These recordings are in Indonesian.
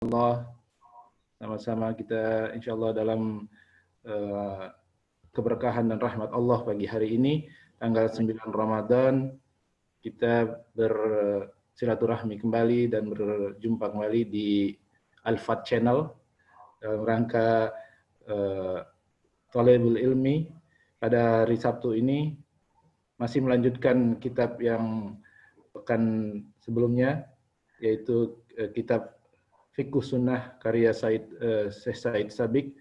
Allah, sama-sama kita insya Allah dalam keberkahan dan rahmat Allah pagi hari ini, tanggal 9 Ramadan, kita bersilaturahmi kembali dan berjumpa kembali di Al-Fat Channel dalam rangka Thalibul Ilmi. Pada hari Sabtu ini masih melanjutkan kitab yang pekan sebelumnya, yaitu kitab Fiqh Sunnah karya Syekh Said Sabiq.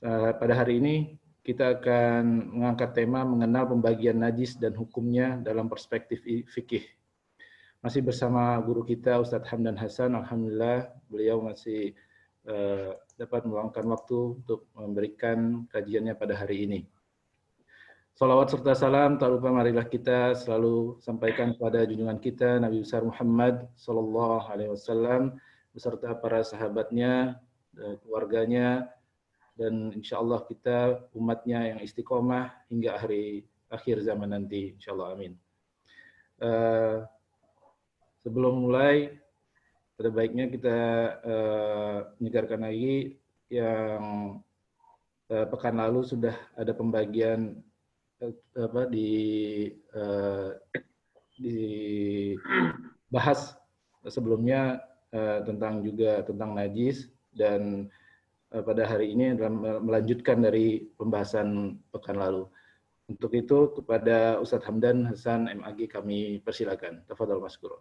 Pada hari ini kita akan mengangkat tema mengenal pembagian najis dan hukumnya dalam perspektif fikih. Masih bersama guru kita Ustadz Hamdan Hasan. Alhamdulillah beliau masih dapat meluangkan waktu untuk memberikan kajiannya pada hari ini. Salawat serta salam tak lupa marilah kita selalu sampaikan kepada junjungan kita Nabi besar Muhammad sallallahu alaihi wasallam beserta para sahabatnya, keluarganya, dan insya Allah kita umatnya yang istiqomah hingga akhir zaman nanti, insya Allah, amin. Sebelum mulai, pada baiknya kita menyegarkan lagi yang pekan lalu sudah ada pembagian dibahas sebelumnya tentang najis, dan pada hari ini adalah melanjutkan dari pembahasan pekan lalu. Untuk itu kepada Ustadz Hamdan Hasan MAG kami persilakan. Tafadhol Maskur.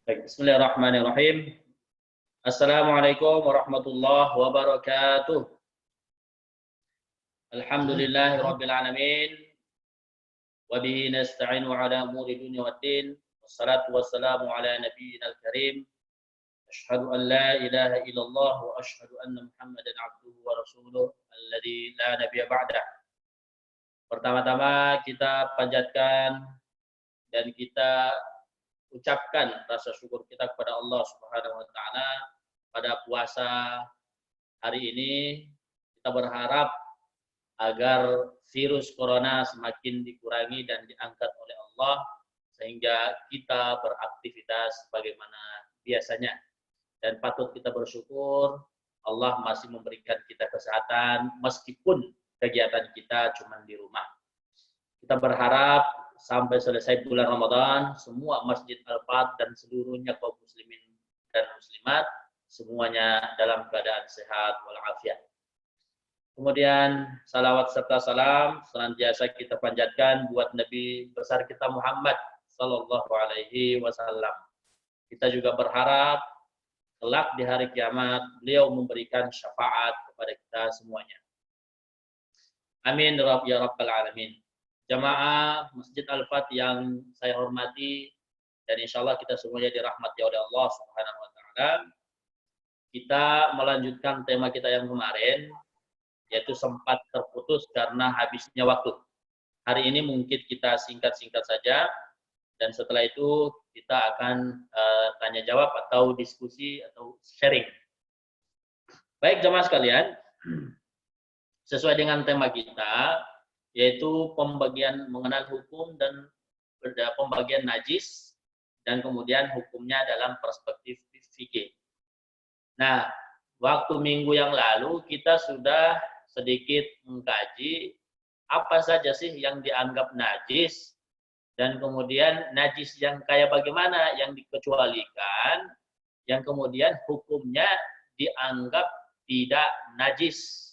Baik, bismillahirrahmanirrahim. Assalamualaikum warahmatullahi wabarakatuh. Alhamdulillahirabbil alamin. Wa bihi nasta'inu ala umuri dunya waddin. Wassalatu wassalamu ala nabiyyinal karim. Asyhadu an la ilaha illallah wa asyhadu anna Muhammadan abduhu wa rasuluh alladzi la nabiyya ba'dah. Pertama-tama kita panjatkan dan kita ucapkan rasa syukur kita kepada Allah Subhanahu wa taala pada puasa hari ini. Kita berharap agar virus corona semakin dikurangi dan diangkat oleh Allah sehingga kita beraktivitas bagaimana biasanya. Dan patut kita bersyukur Allah masih memberikan kita kesehatan meskipun kegiatan kita cuma di rumah. Kita berharap sampai selesai bulan Ramadan semua Masjid Al-Fat dan seluruhnya kaum muslimin dan muslimat semuanya dalam keadaan sehat walafiat. Kemudian salawat serta salam senantiasa kita panjatkan buat Nabi besar kita Muhammad sallallahu alaihi wasallam. Kita juga berharap kelak di hari kiamat beliau memberikan syafaat kepada kita semuanya. Amin ya rabbal alamin. Jamaah Masjid Al-Fat yang saya hormati dan insya Allah kita semuanya dirahmati oleh Allah Subhanahu wa taala. Kita melanjutkan tema kita yang kemarin, yaitu sempat terputus karena habisnya waktu. Hari ini mungkin kita singkat-singkat saja, dan setelah itu kita akan tanya jawab atau diskusi atau sharing. Baik jamaah sekalian, sesuai dengan tema kita, yaitu pembagian mengenal hukum dan pembagian najis, dan kemudian hukumnya dalam perspektif fikih. Nah, waktu minggu yang lalu kita sudah sedikit mengkaji apa saja sih yang dianggap najis, dan kemudian najis yang kayak bagaimana yang dikecualikan, yang kemudian hukumnya dianggap tidak najis.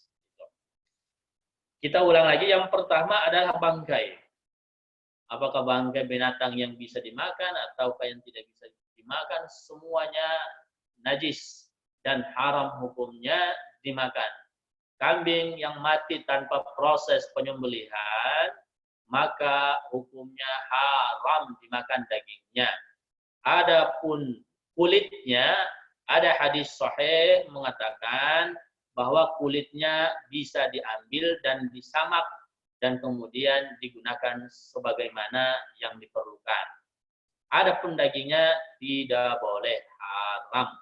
Kita ulang lagi, yang pertama adalah bangkai. Apakah bangkai binatang yang bisa dimakan atau yang tidak bisa dimakan, semuanya najis dan haram hukumnya dimakan. Kambing yang mati tanpa proses penyembelihan, maka hukumnya haram dimakan dagingnya. Adapun kulitnya, ada hadis sahih mengatakan bahwa kulitnya bisa diambil dan disamak dan kemudian digunakan sebagaimana yang diperlukan. Adapun dagingnya tidak boleh, haram.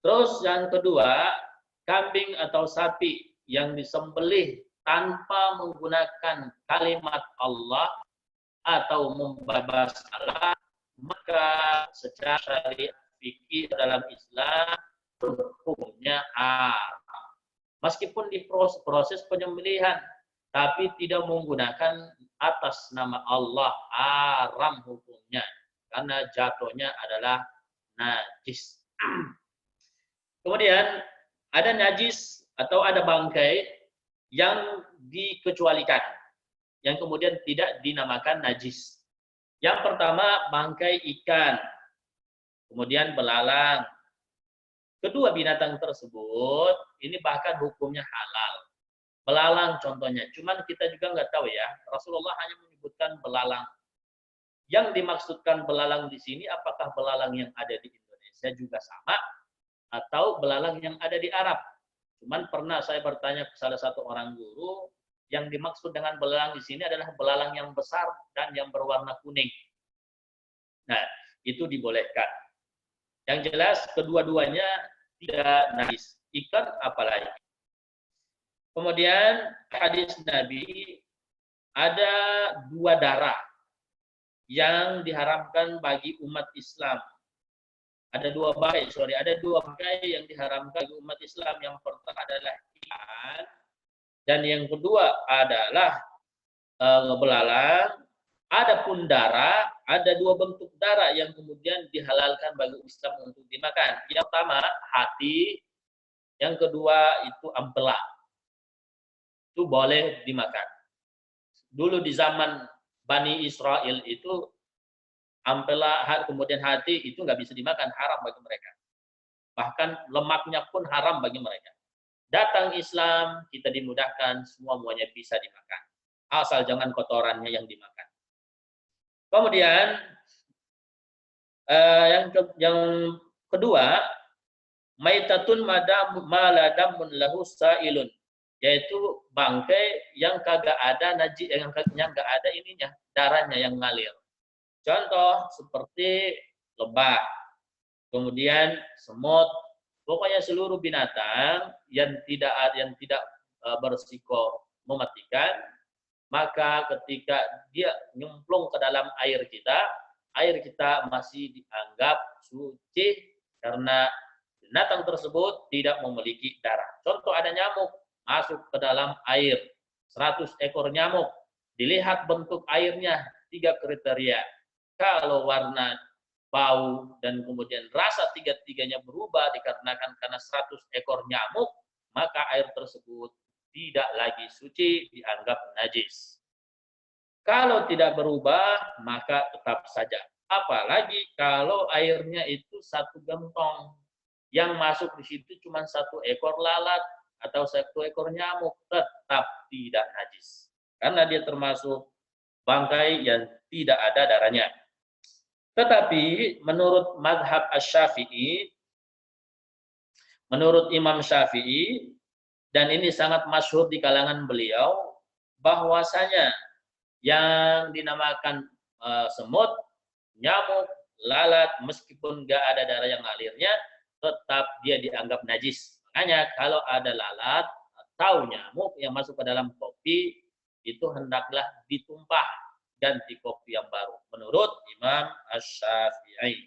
Terus yang kedua, kambing atau sapi yang disembelih tanpa menggunakan kalimat Allah atau membahas salah, maka secara syariat fikih dalam Islam hukumnya haram. Meskipun di proses penyembelihan, tapi tidak menggunakan atas nama Allah, haram hukumnya. Karena jatuhnya adalah najis. Kemudian ada najis atau ada bangkai yang dikecualikan, yang kemudian tidak dinamakan najis. Yang pertama, bangkai ikan, kemudian belalang. Kedua binatang tersebut, ini bahkan hukumnya halal. Belalang contohnya, cuman kita juga nggak tahu ya, Rasulullah hanya menyebutkan belalang. Yang dimaksudkan belalang di sini, apakah belalang yang ada di Indonesia juga sama, atau belalang yang ada di Arab. Cuman pernah saya bertanya ke salah satu orang guru, yang dimaksud dengan belalang di sini adalah belalang yang besar dan yang berwarna kuning. Nah, itu dibolehkan. Yang jelas kedua-duanya tidak najis. Ikan apalagi. Kemudian hadis Nabi, ada dua darah yang diharamkan bagi umat Islam. Ada dua bangkai yang diharamkan bagi umat Islam. Yang pertama adalah ikan, dan yang kedua adalah belalang. Adapun darah, ada dua bentuk darah yang kemudian dihalalkan bagi Islam untuk dimakan. Yang pertama hati, yang kedua itu ampela. Itu boleh dimakan. Dulu di zaman Bani Israel itu ampela kemudian hati itu nggak bisa dimakan, haram bagi mereka. Bahkan lemaknya pun haram bagi mereka. Datang Islam, kita dimudahkan, semuanya bisa dimakan. Asal jangan kotorannya yang dimakan. Kemudian yang kedua, maitatun maladamun lahu sa'ilun, yaitu bangkai yang kagak ada najis, yang kagak ada ininya, darahnya yang ngalir. Contoh seperti lebah, kemudian semut, pokoknya seluruh binatang yang tidak berisiko mematikan, maka ketika dia nyemplung ke dalam air kita masih dianggap suci karena binatang tersebut tidak memiliki darah. Contoh ada nyamuk masuk ke dalam air, 100 ekor nyamuk, dilihat bentuk airnya 3 kriteria. Kalau warna, bau, dan kemudian rasa tiga-tiganya berubah dikarenakan karena 100 ekor nyamuk, maka air tersebut tidak lagi suci, dianggap najis. Kalau tidak berubah, maka tetap saja. Apalagi kalau airnya itu 1 gentong, yang masuk di situ cuma 1 ekor lalat atau 1 ekor nyamuk, tetap tidak najis. Karena dia termasuk bangkai yang tidak ada darahnya. Tetapi menurut madhab Asy-Syafi'i, menurut Imam Syafi'i, dan ini sangat masyhur di kalangan beliau, bahwasanya yang dinamakan semut, nyamuk, lalat, meskipun nggak ada darah yang ngalirnya, tetap dia dianggap najis. Makanya kalau ada lalat atau nyamuk yang masuk ke dalam kopi, itu hendaklah ditumpah ganti kopi yang baru, menurut Imam Asy-Syafi'i.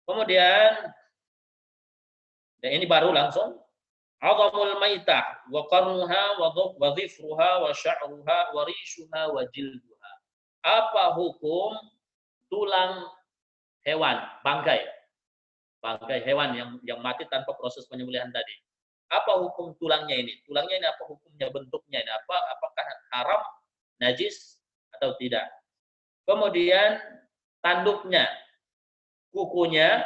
Kemudian, dan ini baru langsung, Azamul maitah wa qarnuha wa dhifruha wa sya'ruha wa rishuha wa jilduha. Apa hukum tulang hewan, bangkai hewan yang mati tanpa proses penyembelihan tadi? Apa hukum tulangnya ini? Tulangnya ini apa hukumnya, bentuknya ini apa? Apakah haram, najis atau tidak? Kemudian tanduknya, kukunya,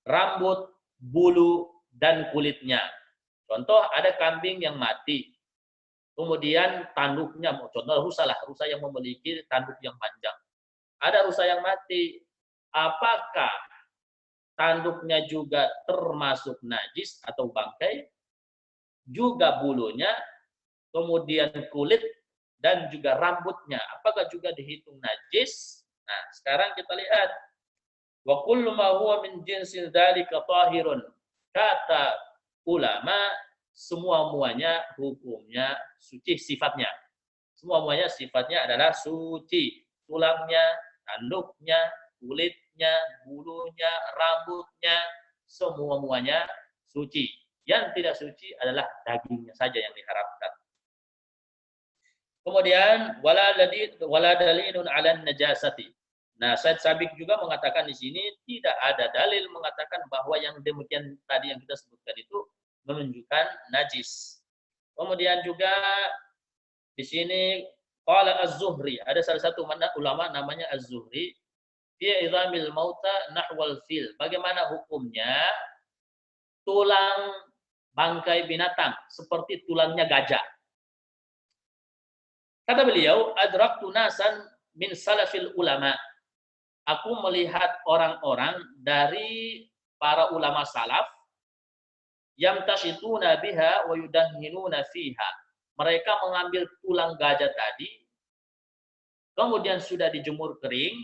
rambut, bulu, dan kulitnya. Contoh ada kambing yang mati, kemudian tanduknya, contoh rusa yang memiliki tanduk yang panjang. Ada rusa yang mati, apakah tanduknya juga termasuk najis atau bangkai? Juga bulunya, kemudian kulit, dan juga rambutnya, apakah juga dihitung najis? Nah, sekarang kita lihat. Wa kullu ma huwa min jinsil dzalika tahirun. Kata ulama, semua-muanya hukumnya suci sifatnya. Semua-muanya sifatnya adalah suci. Tulangnya, tanduknya, kulit, kulitnya, bulunya, rambutnya, semua-muanya suci. Yang tidak suci adalah dagingnya saja yang diharamkan. Kemudian wala dalilun 'alan najasati. Nah, Syed Sabiq juga mengatakan di sini tidak ada dalil mengatakan bahwa yang demikian tadi yang kita sebutkan itu menunjukkan najis. Kemudian juga di sini qala Az-Zuhri, ada salah satu ulama namanya Az-Zuhri, fi idhamil mauta nahwal fil. Bagaimana hukumnya tulang bangkai binatang seperti tulangnya gajah? Kata beliau, adraktu nasan min salafil ulama. Aku melihat orang-orang dari para ulama salaf yang tashituna biha wa yudahinuna fiha. Mereka mengambil tulang gajah tadi, kemudian sudah dijemur kering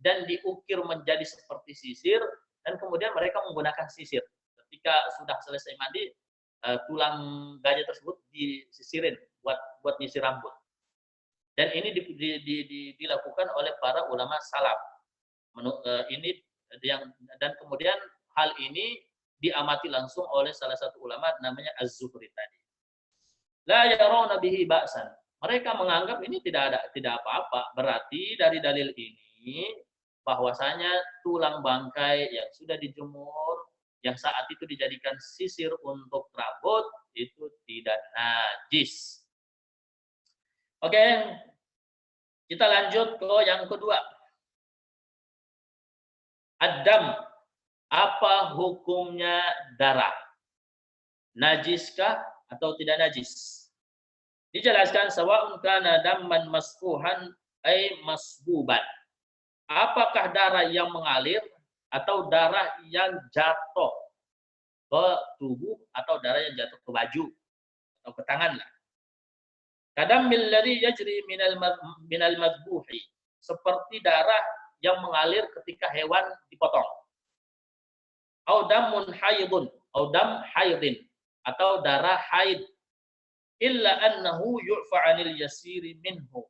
dan diukir menjadi seperti sisir, dan kemudian mereka menggunakan sisir. Ketika sudah selesai mandi, tulang gajah tersebut disisirin buat nyisir rambut. Dan ini dilakukan oleh para ulama salaf. Ini dan kemudian hal ini diamati langsung oleh salah satu ulama namanya Az-Zuhri tadi. La yarawna bihi ba'san. Mereka menganggap ini tidak apa-apa. Berarti dari dalil ini bahwasanya tulang bangkai yang sudah dijemur, yang saat itu dijadikan sisir untuk rambut, itu tidak najis. Oke, kita lanjut ke yang kedua. Adam, apa hukumnya darah? Najiskah atau tidak najis? Dijelaskan sawa'un kana damman masfuhan ay masbuban. Apakah darah yang mengalir atau darah yang jatuh ke tubuh atau darah yang jatuh ke baju atau ke tangan lah. Kadam milladhi yajri minal madbuhi, seperti darah yang mengalir ketika hewan dipotong. Au damun haidun, au dam haidin, atau darah haid. Illa annahu yu'fa 'anil yasiri minhu.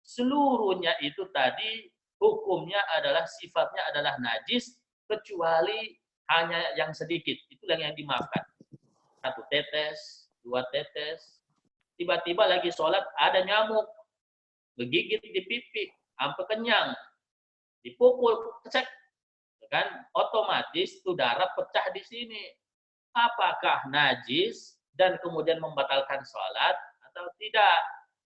Seluruhnya itu tadi hukumnya adalah sifatnya adalah najis kecuali hanya yang sedikit. Itulah yang dimaafkan. 1 tetes, 2 tetes. Tiba-tiba lagi sholat ada nyamuk begigit di pipi, sampai kenyang. Dipukul, cek, kan? Otomatis itu darah pecah di sini. Apakah najis dan kemudian membatalkan sholat atau tidak?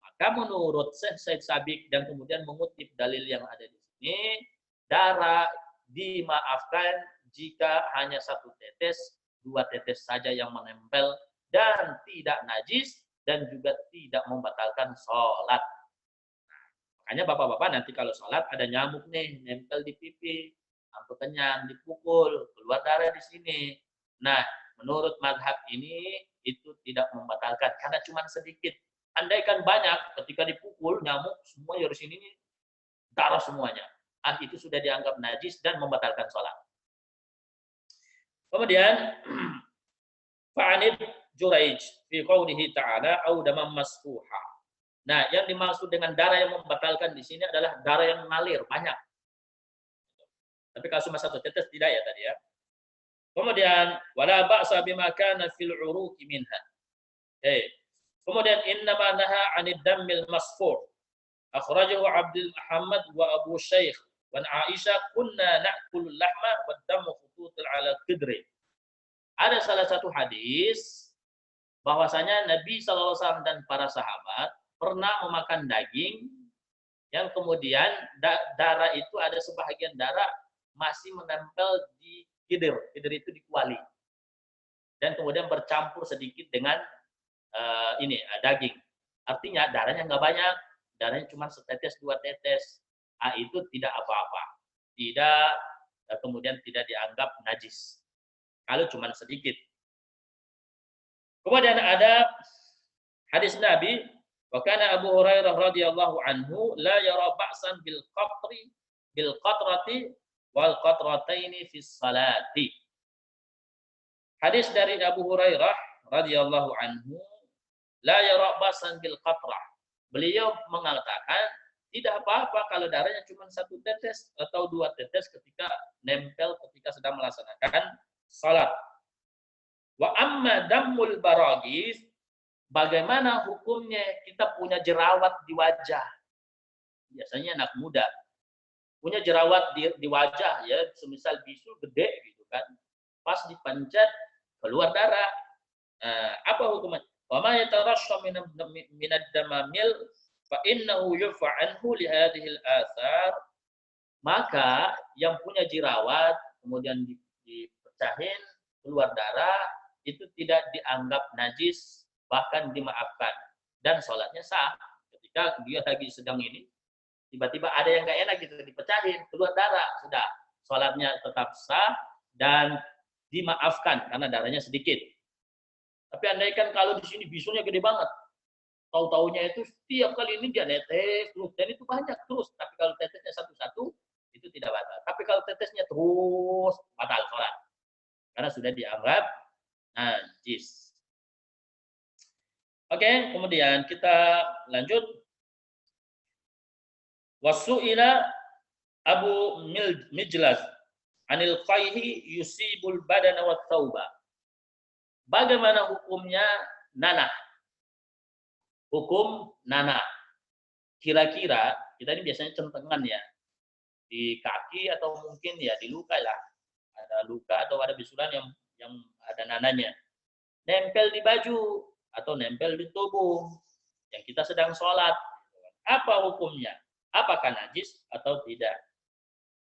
Maka menurut Syekh Said Sabiq dan kemudian mengutip dalil yang ada di sini, darah dimaafkan jika hanya 1 tetes, 2 tetes saja yang menempel dan tidak najis dan juga tidak membatalkan sholat. Makanya bapak-bapak nanti kalau sholat ada nyamuk nih nempel di pipi, sampai kenyang, dipukul, keluar darah di sini. Nah, menurut mazhab ini itu tidak membatalkan karena cuma sedikit. Andaikan banyak, ketika dipukul nyamuk semua dari sini darah semuanya. Itu sudah dianggap najis dan membatalkan sholat. Kemudian fa'anid Juraij fi qaulihi ta'ala au damam masfuha. Nah, yang dimaksud dengan darah yang membatalkan di sini adalah darah yang mengalir banyak. Tapi kalau cuma 1 tetes tidak ya tadi ya. Kemudian wala ba'sa bima kana fil uruqi minha. Kemudian innama naha 'anid dammil masfur. Akhrajahu Abdul Muhammad wa Abu Shaykh wa Aisyah kunna na'kulul lahma wad damu khututun 'ala qidri. Ada salah satu hadis bahwasanya Nabi SAW dan para sahabat pernah memakan daging yang kemudian darah itu ada sebahagian darah masih menempel di kidir. Kidir itu di kuali. Dan kemudian bercampur sedikit dengan daging. Artinya darahnya nggak banyak, darahnya cuma setetes 2 tetes. Itu tidak apa-apa. Tidak kemudian tidak dianggap najis. Kalau cuma sedikit. Kemudian ada hadis Nabi, wa kana Abu Hurairah radhiyallahu anhu la yara ba'san bil qatrati wal qatrataini fi salati. Hadis dari Abu Hurairah radhiyallahu anhu la yara ba'san bil qatrah. Beliau mengatakan tidak apa-apa kalau darahnya cuma 1 tetes atau 2 tetes ketika nempel ketika sedang melaksanakan salat. Wa amma dammul baragis, bagaimana hukumnya kita punya jerawat di wajah? Biasanya anak muda punya jerawat di wajah ya, semisal bisul gede gitu kan. Pas dipencet keluar darah. Apa hukumnya? Wa ma yatarashsha minad damamil fa innahu yufa anhu li hadhihi al-athar. Maka yang punya jerawat kemudian dipecahin keluar darah itu tidak dianggap najis, bahkan dimaafkan dan sholatnya sah. Ketika dia lagi sedang ini tiba-tiba ada yang nggak enak gitu, dipecahin keluar darah, sudah sholatnya tetap sah dan dimaafkan karena darahnya sedikit. Tapi andaikan kalau di sini bisulnya gede banget, tahu-taunya itu setiap kali ini dia netes terus, dan itu banyak terus. Tapi kalau tetesnya satu-satu itu tidak batal. Tapi kalau tetesnya terus batal sholat karena sudah dianggap najis. Oke, kemudian kita lanjut. Wasu'ila Abu Mijlas anil qayhi yusibul badana wat thawba. Bagaimana hukumnya nanah? Hukum nanah. Kira-kira kita ini biasanya centengan ya di kaki atau mungkin ya di luka lah. Ada luka atau ada bisulan yang ada nananya. Nempel di baju atau nempel di tubuh yang kita sedang sholat. Apa hukumnya? Apakah najis atau tidak?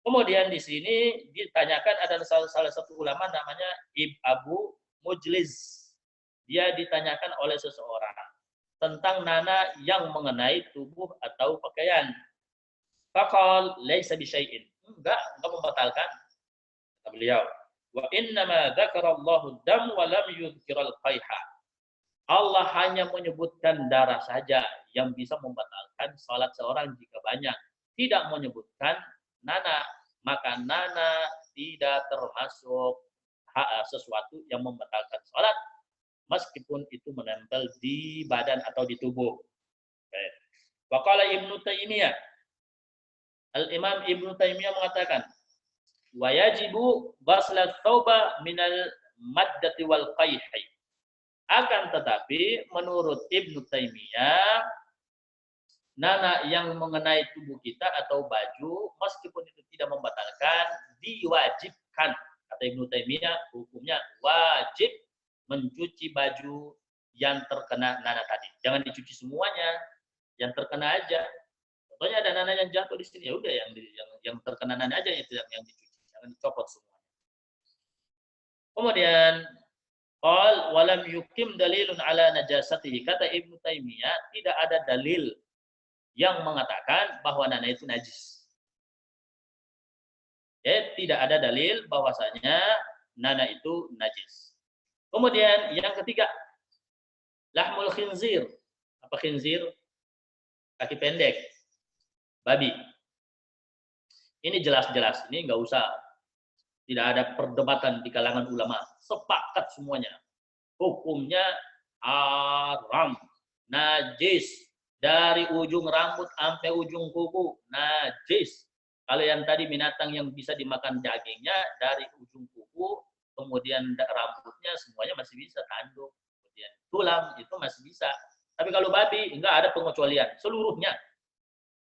Kemudian di sini ditanyakan ada salah satu ulama namanya Abu Mujliz. Dia ditanyakan oleh seseorang tentang nana yang mengenai tubuh atau pakaian. Faqal laisa bisyai'in. Enggak membatalkan. Kata beliau, wa innama dzakarallahu dam wa lam yudhkiral qayha. Allah hanya menyebutkan darah saja yang bisa membatalkan salat seorang jika banyak. Tidak menyebutkan nana. Maka nana tidak termasuk sesuatu yang membatalkan salat meskipun itu menempel di badan atau di tubuh. Waqala Ibnu Taimiyah. Al-Imam Ibnu Taimiyah mengatakan, wa yajibu ghasla tsauba minal maddati wal qayhi. Akan tetapi menurut Ibnu Taimiyah, nana yang mengenai tubuh kita atau baju meskipun itu tidak membatalkan diwajibkan. Kata Ibnu Taimiyah, hukumnya wajib mencuci baju yang terkena nana tadi. Jangan dicuci semuanya, yang terkena aja. Contohnya ada nana yang jatuh di sini, ya udah yang terkena nana aja itu yang dicuci, jangan dicopot semuanya. Kemudian qal walam yukim dalilun ala najasatihi. Kata Ibnu Taimiyah, tidak ada dalil yang mengatakan bahwa nana itu najis. Ya, tidak ada dalil bahwasanya nana itu najis. Kemudian yang ketiga, lahmul khinzir. Apa khinzir? Kaki pendek, babi. Ini jelas-jelas, ini nggak usah. Tidak ada perdebatan di kalangan ulama. Sepakat semuanya. Hukumnya haram, najis. Dari ujung rambut sampai ujung kuku, najis. Kalau yang tadi binatang yang bisa dimakan dagingnya, dari ujung kuku, kemudian rambutnya, semuanya masih bisa. Tanduk, kemudian tulang, itu masih bisa. Tapi kalau babi, enggak ada pengecualian. Seluruhnya.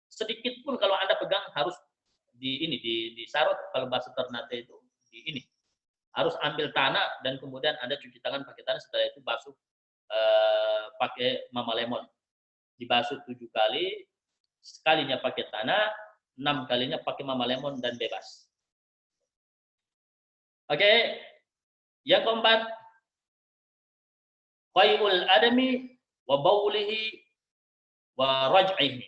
Sedikit pun kalau Anda pegang harus disarut, kalau bahasa Ternate itu, ini. Harus ambil tanah dan kemudian Anda cuci tangan pakai tanah, setelah itu basuh pakai mama lemon. Dibasuh 7 kali, sekalinya pakai tanah, 6 kalinya pakai mama lemon dan bebas. Oke. Yang keempat, qai'ul adami wa baulihi wa raj'ihi.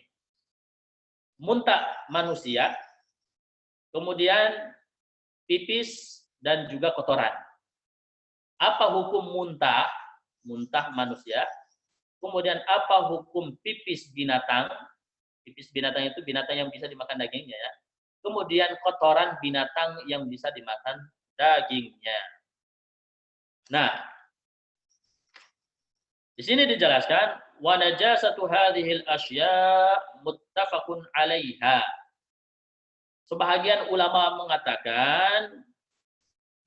Muntah manusia, kemudian pipis dan juga kotoran. Apa hukum muntah manusia? Kemudian apa hukum pipis binatang? Pipis binatang itu binatang yang bisa dimakan dagingnya ya. Kemudian kotoran binatang yang bisa dimakan dagingnya. Nah, di sini dijelaskan wa najasatu hadhil asya muttafaqun 'alaiha. Sebahagian ulama mengatakan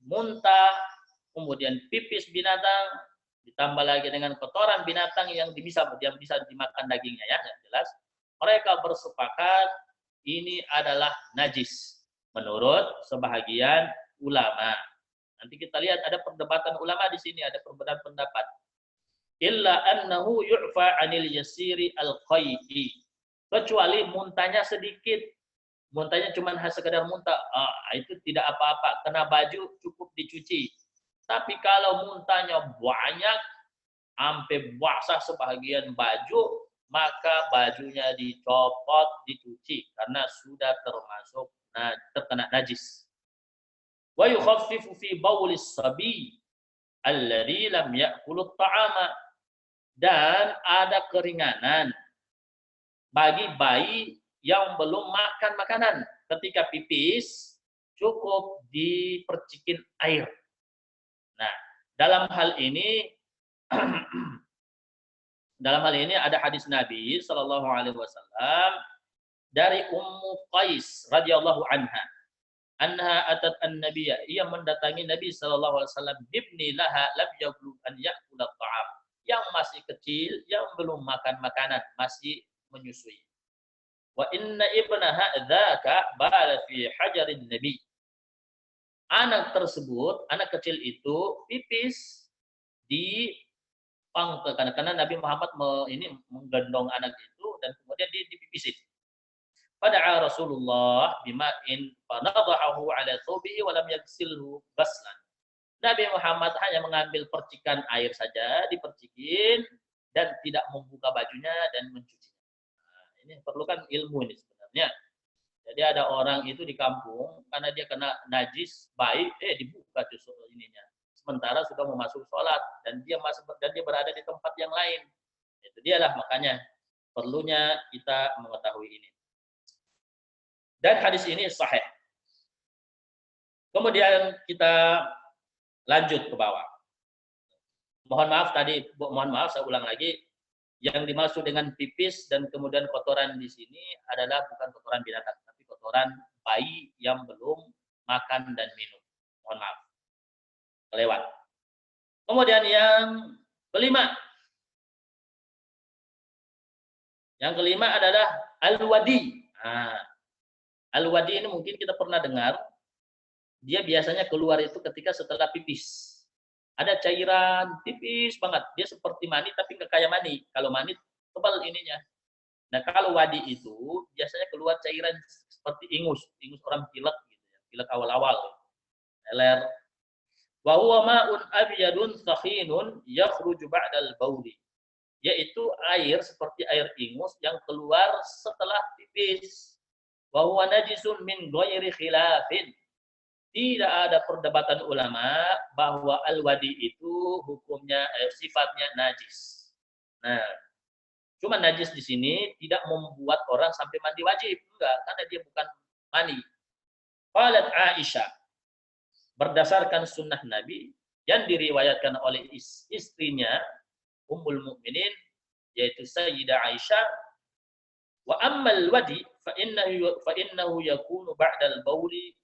muntah, kemudian pipis binatang, ditambah lagi dengan kotoran binatang yang bisa dimakan dagingnya, ya, yang jelas. Mereka bersepakat ini adalah najis menurut sebahagian ulama. Nanti kita lihat ada perdebatan ulama di sini, ada perbedaan pendapat. Illa annahu yu'fa 'anil yasiri al-qai'i. Kecuali muntahnya sedikit. Muntahnya cuma sekedar muntah, itu tidak apa-apa. Kena baju cukup dicuci. Tapi kalau muntahnya banyak, sampai basah sebahagian baju, maka bajunya dicopot, dicuci karena sudah termasuk terkena najis. Wa yukhaffifu fi baulis sabi alladhi lam ya'kul at-ta'ama. Dan ada keringanan bagi bayi yang belum makan makanan. Ketika pipis, cukup dipercikin air. Nah, dalam hal ini ada hadis Nabi Shallallahu Alaihi Wasallam dari Ummu Qais radhiyallahu anha. Anha atat an-nabiyya, ia mendatangi Nabi Shallallahu Alaihi Wasallam, ibni laha lam yablugh an ya'kula ta'am, yang masih kecil, yang belum makan makanan, masih menyusui. Wa inna ibnaha dzaka bala fi hajarin nabi. Anak tersebut, anak kecil itu pipis di pangke, karena Nabi Muhammad ini menggendong anak itu dan kemudian dipipisin. Fada'a Rasulullah bima'in fanadahu ala thawbihi wa lam yaghsilhu ghaslan. Nabi Muhammad hanya mengambil percikan air saja, dipercikin dan tidak membuka bajunya dan mencucinya. Nah, ini perlukan ilmu ini sebenarnya. Jadi ada orang itu di kampung karena dia kena najis bayi, dibuka justru ininya. Sementara sudah mau masuk sholat dan dia berada di tempat yang lain. Itu dialah makanya perlunya kita mengetahui ini. Dan hadis ini sahih. Kemudian kita lanjut ke bawah. Mohon maaf saya ulang lagi. Yang dimaksud dengan pipis dan kemudian kotoran di sini adalah bukan kotoran binatang, tapi kotoran bayi yang belum makan dan minum. Mohon maaf. Kelewat. Kemudian yang kelima. Yang kelima adalah al-wadi. Al-wadi ini mungkin kita pernah dengar. Dia biasanya keluar itu ketika setelah pipis. Ada cairan tipis banget. Dia seperti mani tapi nggak kayak mani. Kalau mani tebal ininya. Nah kalau wadi itu biasanya keluar cairan seperti ingus orang pilek gitu ya. Pilek awal-awal. Leler. Wa huwa ma'un abyadun sakhinun yakhruju ba'dal bauli. Yaitu air seperti air ingus yang keluar setelah pipis. Wa huwa najisun min ghairi khilafin. Tidak ada perdebatan ulama bahwa al-wadi itu hukumnya sifatnya najis. Nah, cuma najis di sini tidak membuat orang sampai mandi wajib, enggak, karena dia bukan mani. Qalat Aisyah, berdasarkan sunnah Nabi yang diriwayatkan oleh istrinya Ummul Mukminin yaitu Sayyidah Aisyah, wa ammal wadi fa innahu yakunu ba'dal bauli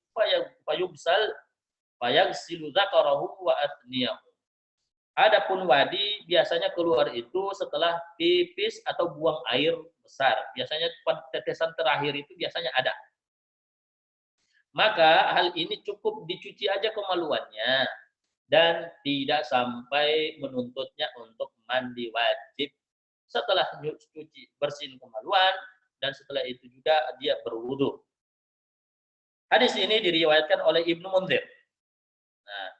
fayubsal fayaghsilu dzakarahu wa athniyahu. Adapun wadi biasanya keluar itu setelah pipis atau buang air besar. Biasanya tetesan terakhir itu biasanya ada. Maka hal ini cukup dicuci aja kemaluannya dan tidak sampai menuntutnya untuk mandi wajib. Setelah cuci bersihin kemaluan dan setelah itu juga dia berwudu. Hadis ini diriwayatkan oleh Ibnu Munzir. Nah,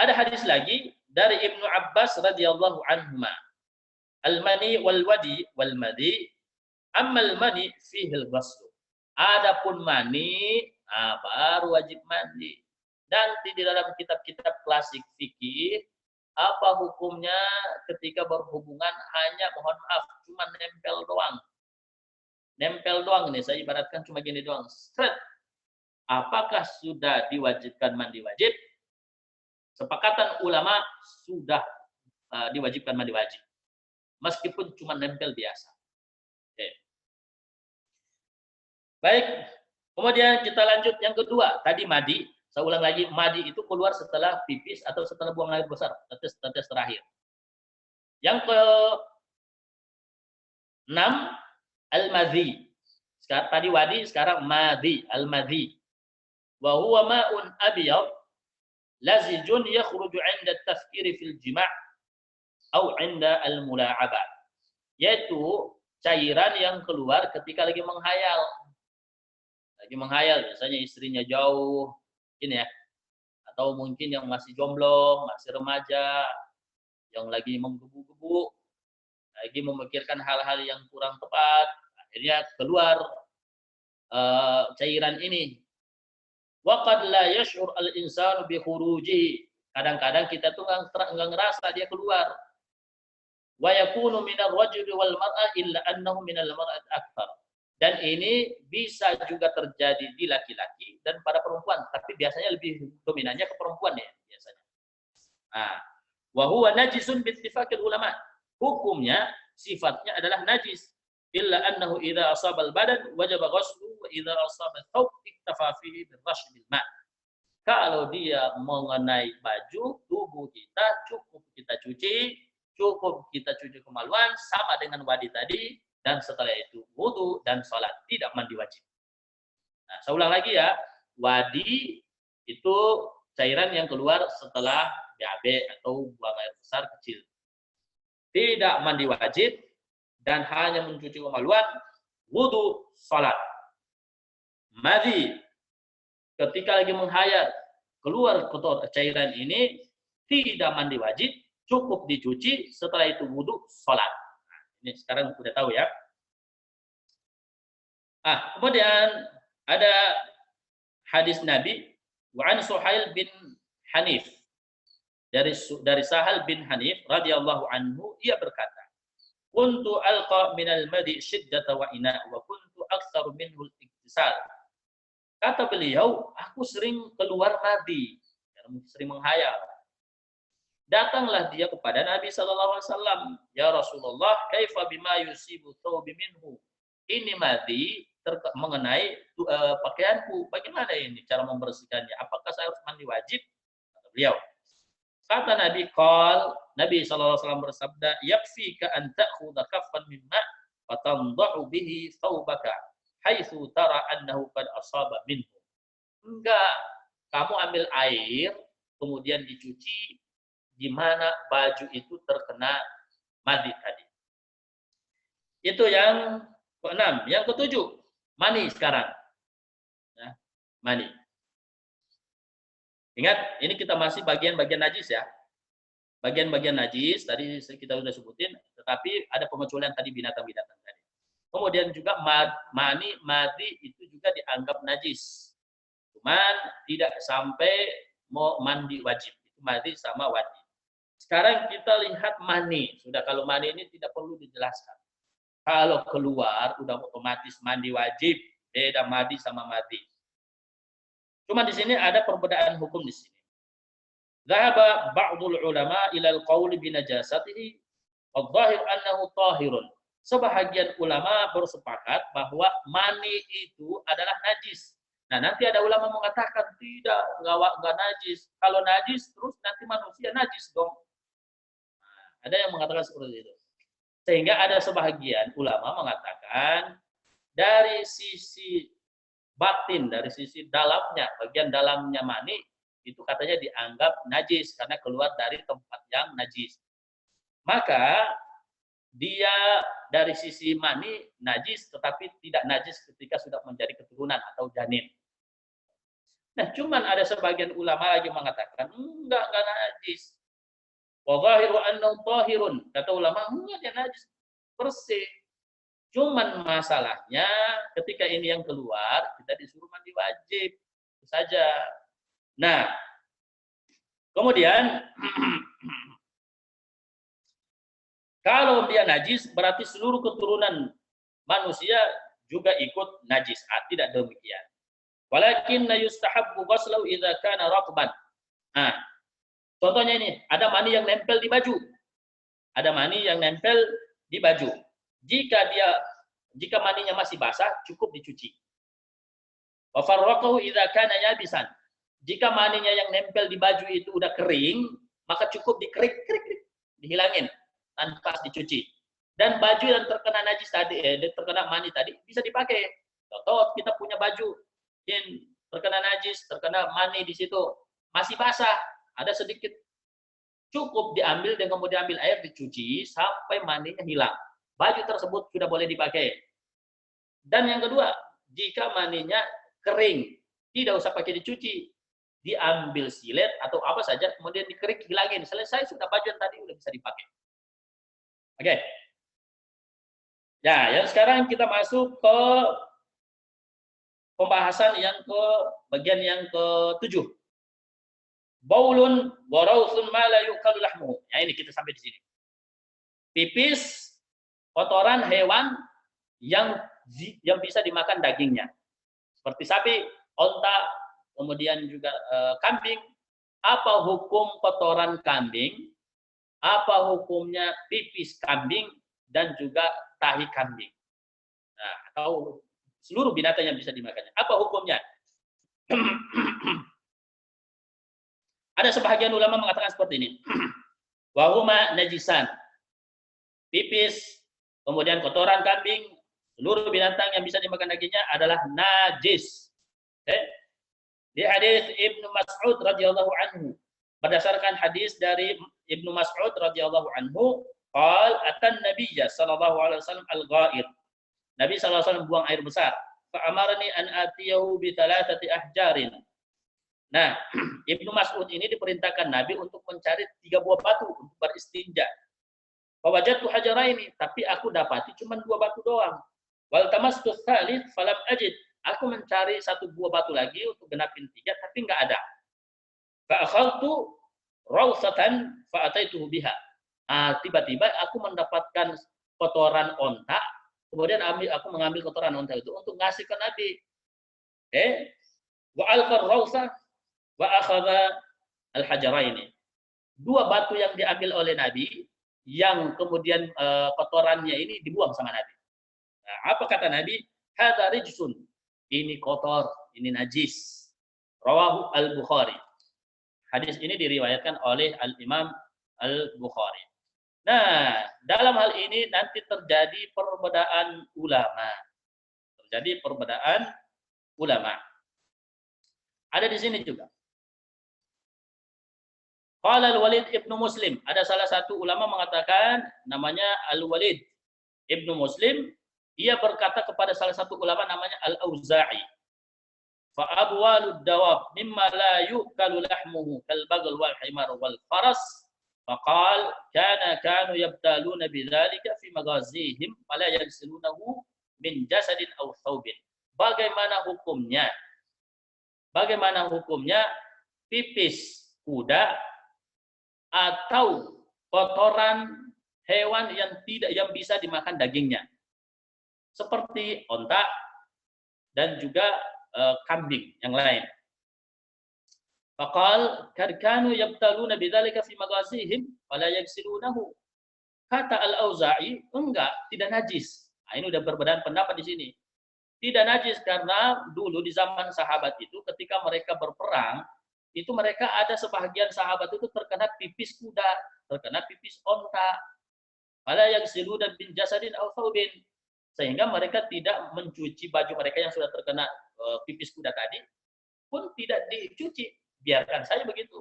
ada hadis lagi dari Ibnu Abbas radhiyallahu anhuma. Al-mani wal wadi wal madi, ammal mani fihi al-ghusl. Adapun mani, baru wajib mandi. Nanti di dalam kitab-kitab klasik fikih, apa hukumnya ketika berhubungan hanya, mohon maaf, cuma nempel doang. Nempel doang nih, saya ibaratkan cuma gini doang. Straight. Apakah sudah diwajibkan mandi wajib? Sepakatan ulama sudah diwajibkan mandi wajib. Meskipun cuma nempel biasa. Oke. Baik. Kemudian kita lanjut yang kedua. Tadi madi. Saya ulang lagi. Madi itu keluar setelah pipis atau setelah buang air besar. Tetes terakhir. Yang ke-6, al-madhi. Tadi wadi, sekarang madhi. Al-madhi. Wa huwa ma'un abyad lazijun yakhruju 'inda at-tafkiri fil jima' atau 'inda al-mula'abah. Yaitu cairan yang keluar ketika lagi menghayal. Lagi menghayal, biasanya istrinya jauh, mungkin ya. Atau mungkin yang masih jomblo, masih remaja, yang lagi menggebu-gebu, lagi memikirkan hal-hal yang kurang tepat, akhirnya keluar cairan ini. Wa qad la yash'ur al-insanu bi khurujihi. Kadang-kadang kita tuh enggak ngerasa dia keluar. Wa yakunu min ar-rajuli wal mar'ah illa annahu min al-mar'ati akthar. Dan ini bisa juga terjadi di laki-laki dan pada perempuan, tapi biasanya lebih dominannya ke perempuan ya biasanya. Nah, wa huwa najisun bi ittifaqil ulama. Hukumnya sifatnya adalah najis. Illa annahu idza asaba al-badan wajaba ghuslu wa idza asaba thawb iktafa fihi bir-rash bil ma'. Kalau dia mengenai baju tubuh kita cukup kita cuci kemaluan sama dengan wadi tadi, dan setelah itu wudu dan sholat, tidak mandi wajib. Nah, saya ulang lagi ya, wadi itu cairan yang keluar setelah BAB atau buang air besar kecil. Tidak mandi wajib dan hanya mencuci kemaluan, wudu, sholat. Madhi, ketika lagi menghayat keluar kotor cairan ini, tidak mandi wajib, cukup dicuci, setelah itu wudu, sholat. Ini sekarang sudah tahu ya. Kemudian ada hadis Nabi wa an Suhail bin Hanif, dari Sahal bin Hanif radhiyallahu anhu, ia berkata, kuntu alqa minal madi shiddata wa ina wa kuntu aktsaru minhu al-iktisal. Kata beliau, aku sering keluar madi, sering menghayal. Datanglah dia kepada Nabi sallallahu alaihi wasallam, ya Rasulullah, kaifa bima yusibu thawbi minhu? Ini madi mengenai pakaianku, bagaimana ini cara membersihkannya? Apakah saya harus mandi wajib? Kata beliau. Kata Nabi, Nabi sallallahu alaihi wasallam bersabda, yakfika an ta'khudha kaffan min ma' fa tandahu bihi thawbaka haitsu tara annahu qad asaba minhu. Enggak, kamu ambil air kemudian dicuci di mana baju itu terkena madi tadi. Itu yang ke-6. Yang ke-7, mani sekarang. Nah, mani. Ingat, ini kita masih bagian-bagian najis ya. Bagian-bagian najis, tadi kita sudah sebutin, tetapi ada pengecualian tadi binatang-binatang tadi. Kemudian juga madi itu juga dianggap najis. Cuman tidak sampai mau mandi wajib. Itu madi sama wadi. Sekarang kita lihat mani. Sudah, kalau mani ini tidak perlu dijelaskan. Kalau keluar udah otomatis mandi wajib, beda madi sama madi. Cuma di sini ada perbedaan hukum di sini. Dhahaba ba'dul ulama ila al-qauli bi najasatihi wa dhahir annahu tahirun. Sebahagian ulama bersepakat bahwa mani itu adalah najis. Nah, nanti ada ulama mengatakan tidak, enggak najis. Kalau najis terus nanti manusia najis dong. Nah, ada yang mengatakan seperti itu. Sehingga ada sebahagian ulama mengatakan dari sisi batin, dari sisi dalamnya, bagian dalamnya mani, itu katanya dianggap najis karena keluar dari tempat yang najis. Maka dia dari sisi mani najis, tetapi tidak najis ketika sudah menjadi keturunan atau janin. Nah, cuman ada sebagian ulama lagi mengatakan enggak najis. Wa zahiru annahu tahirun. Kata ulama, enggak, dia najis, bersih. Cuman masalahnya ketika ini yang keluar, kita disuruh mandi wajib. Itu saja. Nah, kemudian kalau dia najis, berarti seluruh keturunan manusia juga ikut najis. Tidak demikian. Walakinna yustahabbu ghuslu idza kana ratban. Nah, contohnya ini, ada mani yang nempel di baju. Ada mani yang nempel di baju. Jika maninya masih basah, cukup dicuci. Wa farraqahu idza kana yabisan. Jika maninya yang nempel di baju itu udah kering, maka cukup dikerik-kerik, dihilangin tanpa dicuci. Dan baju yang terkena najis tadi, terkena mani tadi bisa dipakai. Contoh kita punya baju yang terkena najis, terkena mani di situ, masih basah, ada sedikit, cukup diambil dan kemudian diambil air dicuci sampai maninya hilang. Baju tersebut sudah boleh dipakai. Dan yang kedua, jika maninya kering, tidak usah pakai dicuci, diambil silet atau apa saja, kemudian dikerik, hilangin. Selesai, sudah baju yang tadi sudah bisa dipakai. Oke. Ya, yang sekarang kita masuk ke pembahasan yang ke bagian yang ke-7. Baulun wa rawthun ma la yukalu lahmuhu. Ya, ini kita sampai di sini. Pipis, kotoran hewan yang bisa dimakan dagingnya. Seperti sapi, onta, kemudian juga kambing. Apa hukum kotoran kambing? Apa hukumnya pipis kambing dan juga tahi kambing? Nah, atau seluruh binatang yang bisa dimakannya. Apa hukumnya? Ada sebahagian ulama mengatakan seperti ini. Wa huma najisan. Pipis, kemudian kotoran kambing, seluruh binatang yang bisa dimakan dagingnya adalah najis. Di hadis Ibnu Mas'ud radhiyallahu anhu, berdasarkan hadis dari Ibnu Mas'ud radhiyallahu anhu, qala atan nabiyya sallallahu alaihi wasallam al-gha'ir. Nabi sallallahu alaihi wasallam buang air besar. Fa amarni an atiyahu bi thalathati ahjarin. Nah, Ibnu Mas'ud ini diperintahkan Nabi untuk mencari 3 buah batu untuk beristinja. Fa wajadtu hajaraini, tapi aku dapati cuma 2 batu doang. Wal tamastu tsalits falam ajid. Aku mencari 1 buah batu lagi untuk genapin 3, tapi enggak ada. Fa akhadtu rawsatan fa ataituhu biha. Tiba-tiba aku mendapatkan kotoran onta, kemudian aku mengambil kotoran onta itu untuk ngasih ke Nabi. Wa alqa rawsa wa akhadha al-hajaraini. 2 batu yang diambil oleh Nabi, yang kemudian kotorannya ini dibuang sama Nabi. Nah, apa kata Nabi? Hadza rijsun. Ini kotor, ini najis. Rawahu al-Bukhari. Hadis ini diriwayatkan oleh Al-Imam Al-Bukhari. Nah, dalam hal ini nanti terjadi perbedaan ulama. Terjadi perbedaan ulama. Ada di sini juga. Qala Al-Walid Ibnu Muslim. Ada salah satu ulama mengatakan, namanya Al-Walid Ibnu Muslim. Ia berkata kepada salah satu ulama namanya Al-Auza'i. Fa abwalud dawab mimma la yukalu lahmuhu kal baghl wal himar wal faras. Faqal kanu yabtaluna bidzalika fi maghazihim fala yaghsilunahu min jasadin aw thawbin. Bagaimana hukumnya? Bagaimana hukumnya pipis kuda atau kotoran hewan yang bisa dimakan dagingnya? Seperti onta dan juga kambing yang lain. Faqal kanu yabtaluna bidzalika fi maghazihim fala yaghsilunahu. Kata Al-Auza'i, enggak, tidak najis. Nah, ini udah perbedaan pendapat di sini. Tidak najis karena dulu di zaman sahabat itu ketika mereka berperang, itu mereka ada sebahagian sahabat itu terkena pipis kuda, terkena pipis onta. Fala yaghsiluna bin jasadin aw thawbin. Sehingga mereka tidak mencuci baju mereka yang sudah terkena pipis kuda tadi pun tidak dicuci, biarkan saja begitu.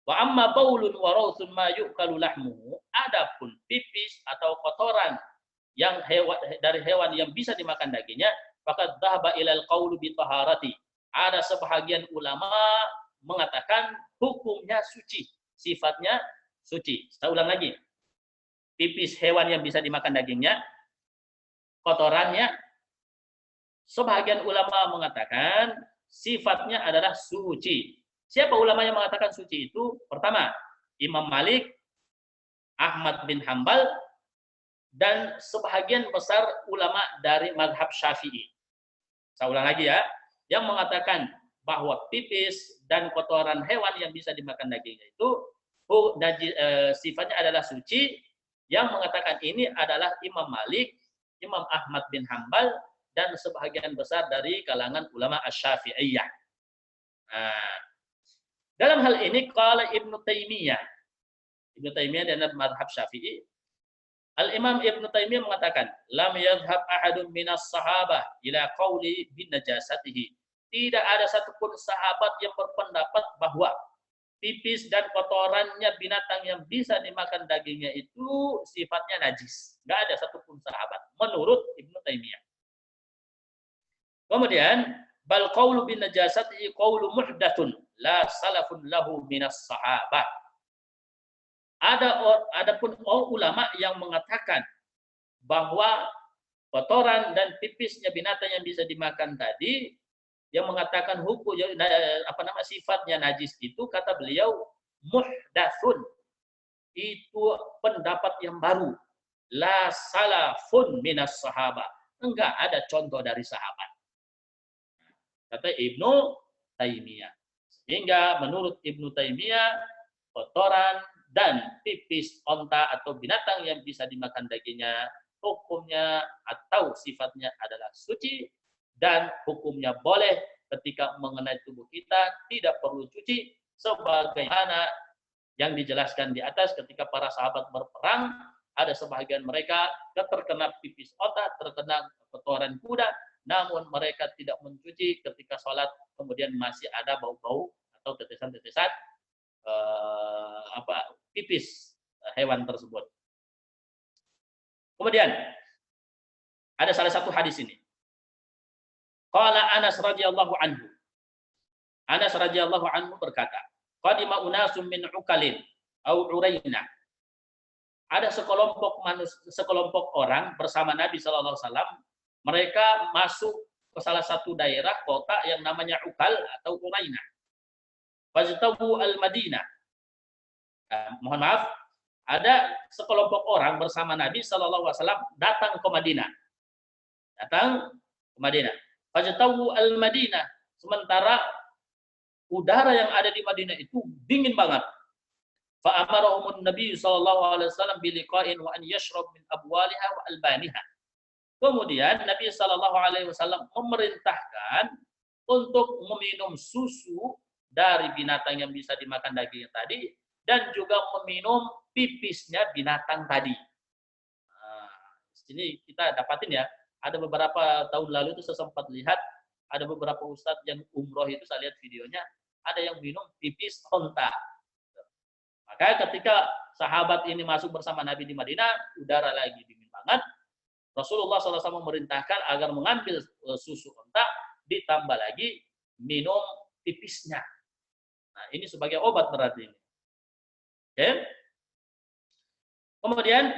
Wa amma baulun wa rawthun ma yukalu lahmuhu, adapun pipis atau kotoran yang dari hewan yang bisa dimakan dagingnya, faqad dhahaba ilal qaulu bi taharati. Ada sebahagian ulama mengatakan hukumnya suci, sifatnya suci. Saya ulang lagi. Pipis hewan yang bisa dimakan dagingnya, kotorannya, sebahagian ulama mengatakan sifatnya adalah suci. Siapa ulama yang mengatakan suci itu? Pertama, Imam Malik, Ahmad bin Hambal, dan sebahagian besar ulama dari mazhab Syafi'i. Saya ulang lagi ya, yang mengatakan bahwa pipis dan kotoran hewan yang bisa dimakan dagingnya itu sifatnya adalah suci. Yang mengatakan ini adalah Imam Malik, Imam Ahmad bin Hambal, dan sebagian besar dari kalangan ulama Asy-Syafi'iyah. Nah, dalam hal ini qala Ibnu Taimiyah dan mazhab Syafi'i, Al-Imam Ibnu Taimiyah mengatakan, lam yadhhab ahadun minas sahabah ila qauli bin najasatihi. Tidak ada satupun sahabat yang berpendapat bahwa pipis dan kotorannya binatang yang bisa dimakan dagingnya itu sifatnya najis. Enggak ada satupun sahabat menurut Ibnu Taimiyah. Kemudian bal qaulu bin najasati qaulu muhdatsun la salafun lahu minas sahabah. Adapun ulama yang mengatakan bahwa kotoran dan pipisnya binatang yang bisa dimakan tadi, yang mengatakan hukum sifatnya najis itu, kata beliau muhdatsun, itu pendapat yang baru, la salafun minas sahabah, enggak ada contoh dari sahabat, kata Ibnu Taimiyah. Sehingga menurut Ibnu Taimiyah, kotoran dan pipis onta atau binatang yang bisa dimakan dagingnya, hukumnya atau sifatnya adalah suci, dan hukumnya boleh ketika mengenai tubuh kita, tidak perlu cuci, sebagaimana yang dijelaskan di atas ketika para sahabat berperang, ada sebagian mereka terkena pipis onta, terkena kotoran kuda, namun mereka tidak mencuci ketika sholat, kemudian masih ada bau-bau atau tetesan-tetesan pipis hewan tersebut. Kemudian ada salah satu hadis ini. Qala Anas radhiyallahu anhu. Anas radhiyallahu anhu berkata, qadima unasun min Ukalin au Uraina. Ada sekelompok orang bersama Nabi sallallahu alaihi wasallam. Mereka masuk ke salah satu daerah kota yang namanya Ukal atau Uraina. Fajtabu al-Madinah. Mohon maaf, ada sekelompok orang bersama Nabi sallallahu alaihi wasallam datang ke Madinah. Fajtabu al-Madinah, sementara udara yang ada di Madinah itu dingin banget. Fa amarahum Nabi sallallahu alaihi wasallam bi liqa'in wa an yashrab min abwaliha wa albaniha. Kemudian Nabi sallallahu alaihi wasallam memerintahkan untuk meminum susu dari binatang yang bisa dimakan dagingnya tadi, dan juga meminum pipisnya binatang tadi. Nah, sini kita dapatin ya, ada beberapa tahun lalu itu saya sempat lihat, ada beberapa ustadz yang umroh itu, saya lihat videonya, ada yang minum pipis onta. Maka ketika sahabat ini masuk bersama Nabi di Madinah, udara lagi dingin banget, Rasulullah SAW memerintahkan agar mengambil susu onta, ditambah lagi minum pipisnya. Nah, ini sebagai obat berarti ini. Oke. Kemudian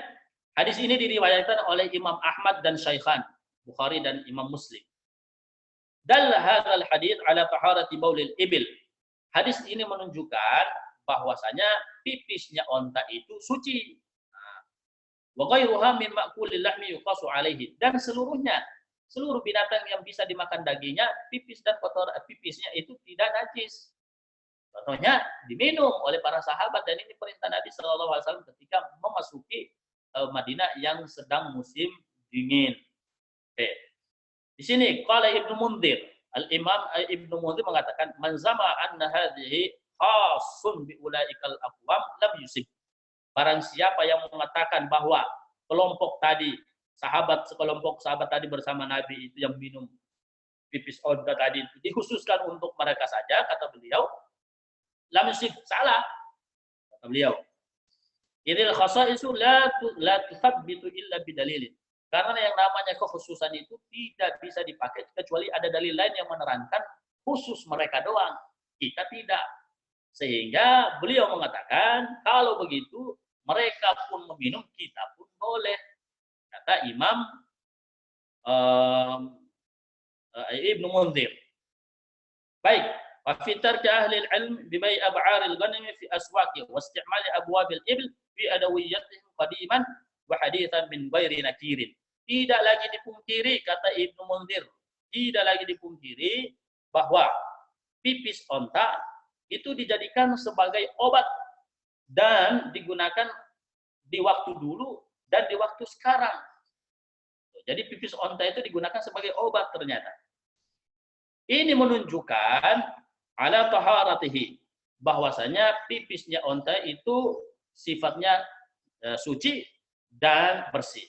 hadis ini diriwayatkan oleh Imam Ahmad dan Syaikhan, Bukhari dan Imam Muslim. Dalla hadzal hadits ala taharati baulil ibil. Hadis ini menunjukkan bahwasanya pipisnya onta itu suci. Wa ghairuha min ma'kulil lahmi yuqasu alaihi. Dan seluruh binatang yang bisa dimakan dagingnya, pipis dan kotoran pipisnya itu tidak najis. Contohnya diminum oleh para sahabat, dan ini perintah Nabi Shallallahu Alaihi Wasallam ketika memasuki Madinah yang sedang musim dingin. Oke. Di sini qala Ibnu Mundzir, Al-Imam Ibnu Mundzir mengatakan, man zama anna hadhihi khasun bi ulaikal aqwam lam yusib. Barang siapa yang mengatakan bahwa sekelompok sahabat tadi bersama Nabi itu yang minum pipis onta tadi itu dikhususkan untuk mereka saja, kata beliau, lam yusib, salah, kata beliau. Idil khasaisu la tuthabbitu illa bidalilin. Karena yang namanya kekhususan itu tidak bisa dipakai kecuali ada dalil lain yang menerangkan khusus mereka doang. Kita tidak. Sehingga beliau mengatakan, kalau begitu mereka pun meminum, kita pun boleh. Kata Imam Ibnu Mundzir. Baik. Wa fi tarki ahli al-ilm bimai ab'aril ghanam fi aswaqi wa isti'mal abwabil ibl fi adawiyatihim qadiman wa hadithan min ghairi nakirin. Tidak lagi dipungkiri, kata Ibnu Mundzir, tidak lagi dipungkiri bahwa pipis onta itu dijadikan sebagai obat dan digunakan di waktu dulu dan di waktu sekarang. Jadi pipis onta itu digunakan sebagai obat ternyata. Ini menunjukkan ala taharatihi, bahwasanya pipisnya onta itu sifatnya suci dan bersih.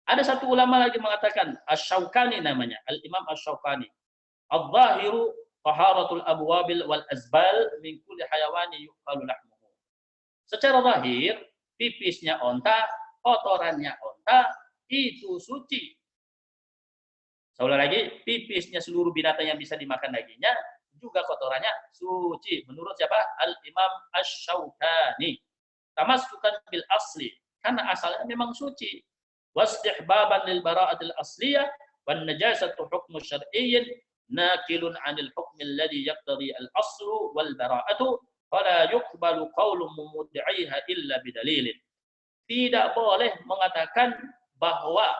Ada satu ulama lagi mengatakan, Asy-Syaukani namanya, Al-Imam Asy-Syaukani. Adh-dhahiru taharatul abwabil wal azbal min kulli hayawani yuqalu lahmuhu. Secara zahir, pipisnya onta, kotorannya onta itu suci. Saya ulang lagi, pipisnya seluruh binatang yang bisa dimakan dagingnya juga kotorannya suci. Menurut siapa? Al-Imam Asy-Syaukani. Tamassukan bil asli, karena asalnya memang suci. Wastihbaban lil bara'atil asliyah wan najasatu hukmu syar'iyyin nakilun 'anil hukmi alladhi yaqtadi al-aslu wal bara'atu fala yuqbalu qawlu mumudda'iha illa bidalilin. Tidak boleh mengatakan bahwa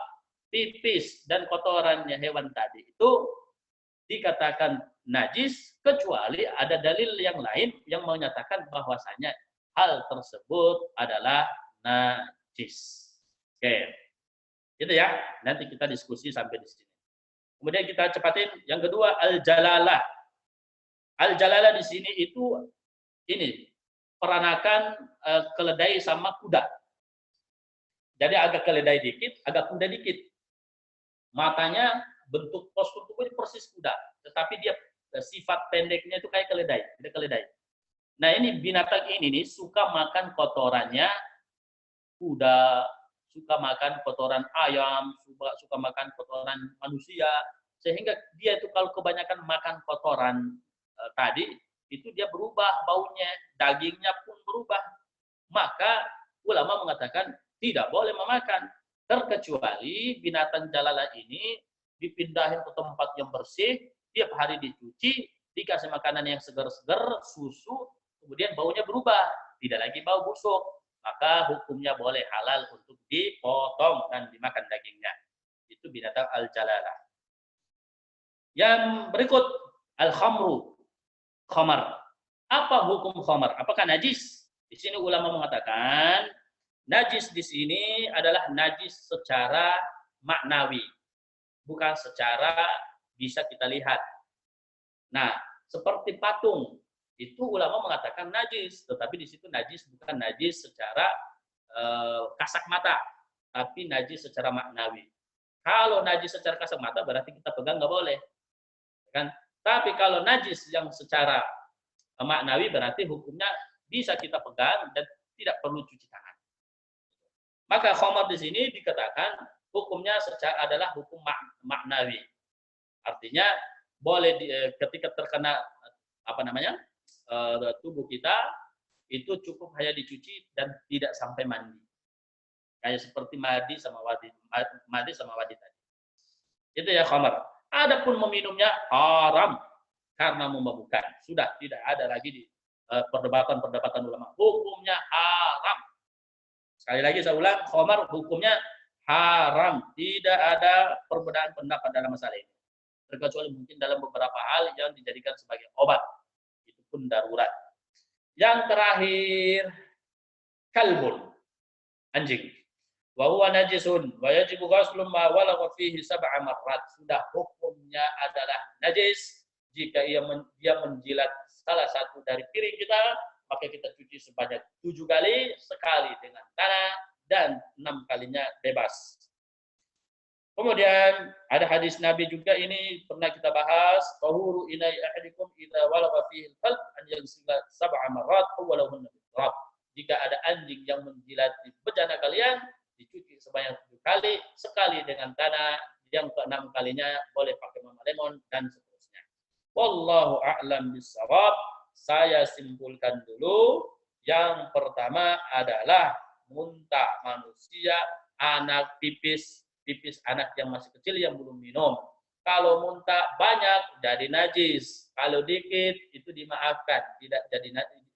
pipis dan kotorannya hewan tadi itu dikatakan najis kecuali ada dalil yang lain yang menyatakan bahwasanya hal tersebut adalah najis. Oke. Gitu ya. Nanti kita diskusi sampai di sini. Kemudian kita cepatin yang kedua, al-jalalah. Al-jalalah di sini itu ini peranakan keledai sama kuda. Jadi agak keledai dikit, agak kuda dikit. Matanya bentuk postur tubuhnya persis kuda, tetapi dia sifat pendeknya itu kayak keledai, tidak keledai. Nah, ini binatang ini nih suka makan kotorannya kuda, suka makan kotoran ayam, suka makan kotoran manusia, sehingga dia itu kalau kebanyakan makan kotoran tadi, itu dia berubah baunya, dagingnya pun berubah. Maka ulama mengatakan tidak boleh memakan, terkecuali binatang jalalah ini dipindahin ke tempat yang bersih, tiap hari dicuci, dikasih makanan yang segar-segar, susu, kemudian baunya berubah, tidak lagi bau busuk. Maka hukumnya boleh halal untuk dipotong dan dimakan dagingnya. Itu binatang al-jalalah. Yang berikut, al-khamru. Khamar. Apa hukum khamar? Apakah najis? Di sini ulama mengatakan, najis di sini adalah najis secara maknawi. Bukan secara bisa kita lihat. Nah, seperti patung. Itu ulama mengatakan najis, tetapi di situ najis bukan najis secara kasat mata, tapi najis secara maknawi. Kalau najis secara kasat mata berarti kita pegang nggak boleh, kan? Tapi kalau najis yang secara maknawi berarti hukumnya bisa kita pegang dan tidak perlu cuci tangan. Maka khamar di sini dikatakan hukumnya secara adalah hukum maknawi, artinya boleh ketika terkena tubuh kita itu cukup hanya dicuci dan tidak sampai mandi. Kayak seperti mandi sama wadi tadi. Itu ya khamar. Adapun meminumnya haram karena memabukkan. Sudah tidak ada lagi di perdebatan ulama. Hukumnya haram. Sekali lagi saya ulang, khamar hukumnya haram. Tidak ada perbedaan pendapat dalam masalah ini. Terkecuali mungkin dalam beberapa hal yang dijadikan sebagai obat. Pun darurat. Yang terakhir, kalbun, anjing. Wa huwa najisun wa yajibu ghuslu ma walagha fihi sab'a marrat. Sudah hukumnya adalah najis jika dia menjilat salah satu dari piring kita, maka kita cuci sebanyak 7 kali, sekali dengan tanah dan 6 kalinya bebas. Kemudian ada hadis Nabi juga, ini pernah kita bahas, tahuru inai ahadikum idza walagha fihi al-qalb an yaghsila sab'a marrat awwalahunna biturab. Jika ada anjing yang menjilat di bejana kalian, dicuci sebanyak 7 kali, sekali dengan tanah, yang ke-6 kalinya boleh pakai mama lemon dan seterusnya. Wallahu a'lam bissawab. Saya simpulkan dulu, yang pertama adalah muntah manusia, anak pipis anak yang masih kecil yang belum minum. Kalau muntah banyak jadi najis, kalau dikit itu dimaafkan, tidak jadi najis,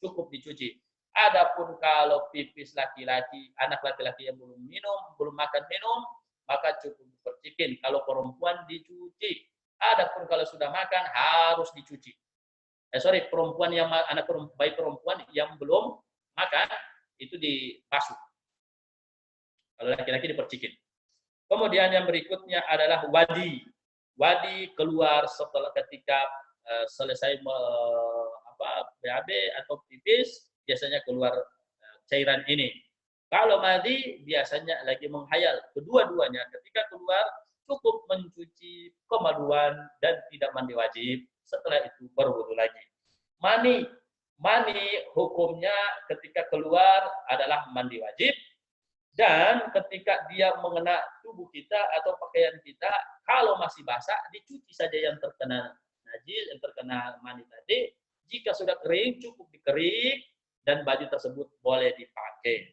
cukup dicuci. Adapun kalau pipis laki-laki, anak laki-laki yang belum makan minum, maka cukup dipercikin. Kalau perempuan dicuci. Adapun kalau sudah makan harus dicuci. Perempuan yang bayi perempuan yang belum makan itu dibasuh. Kalau laki-laki dipercikit. Kemudian yang berikutnya adalah wadi. Wadi keluar setelah ketika selesai BAB atau pipis, biasanya keluar cairan ini. Kalau madi biasanya lagi menghayal. Kedua-duanya ketika keluar cukup mencuci kemaluan dan tidak mandi wajib. Setelah itu berwudu lagi. Mani hukumnya ketika keluar adalah mandi wajib. Dan ketika dia mengena tubuh kita atau pakaian kita, kalau masih basah, dicuci saja yang terkena najis, yang terkena mani tadi. Jika sudah kering, cukup dikerik, dan baju tersebut boleh dipakai.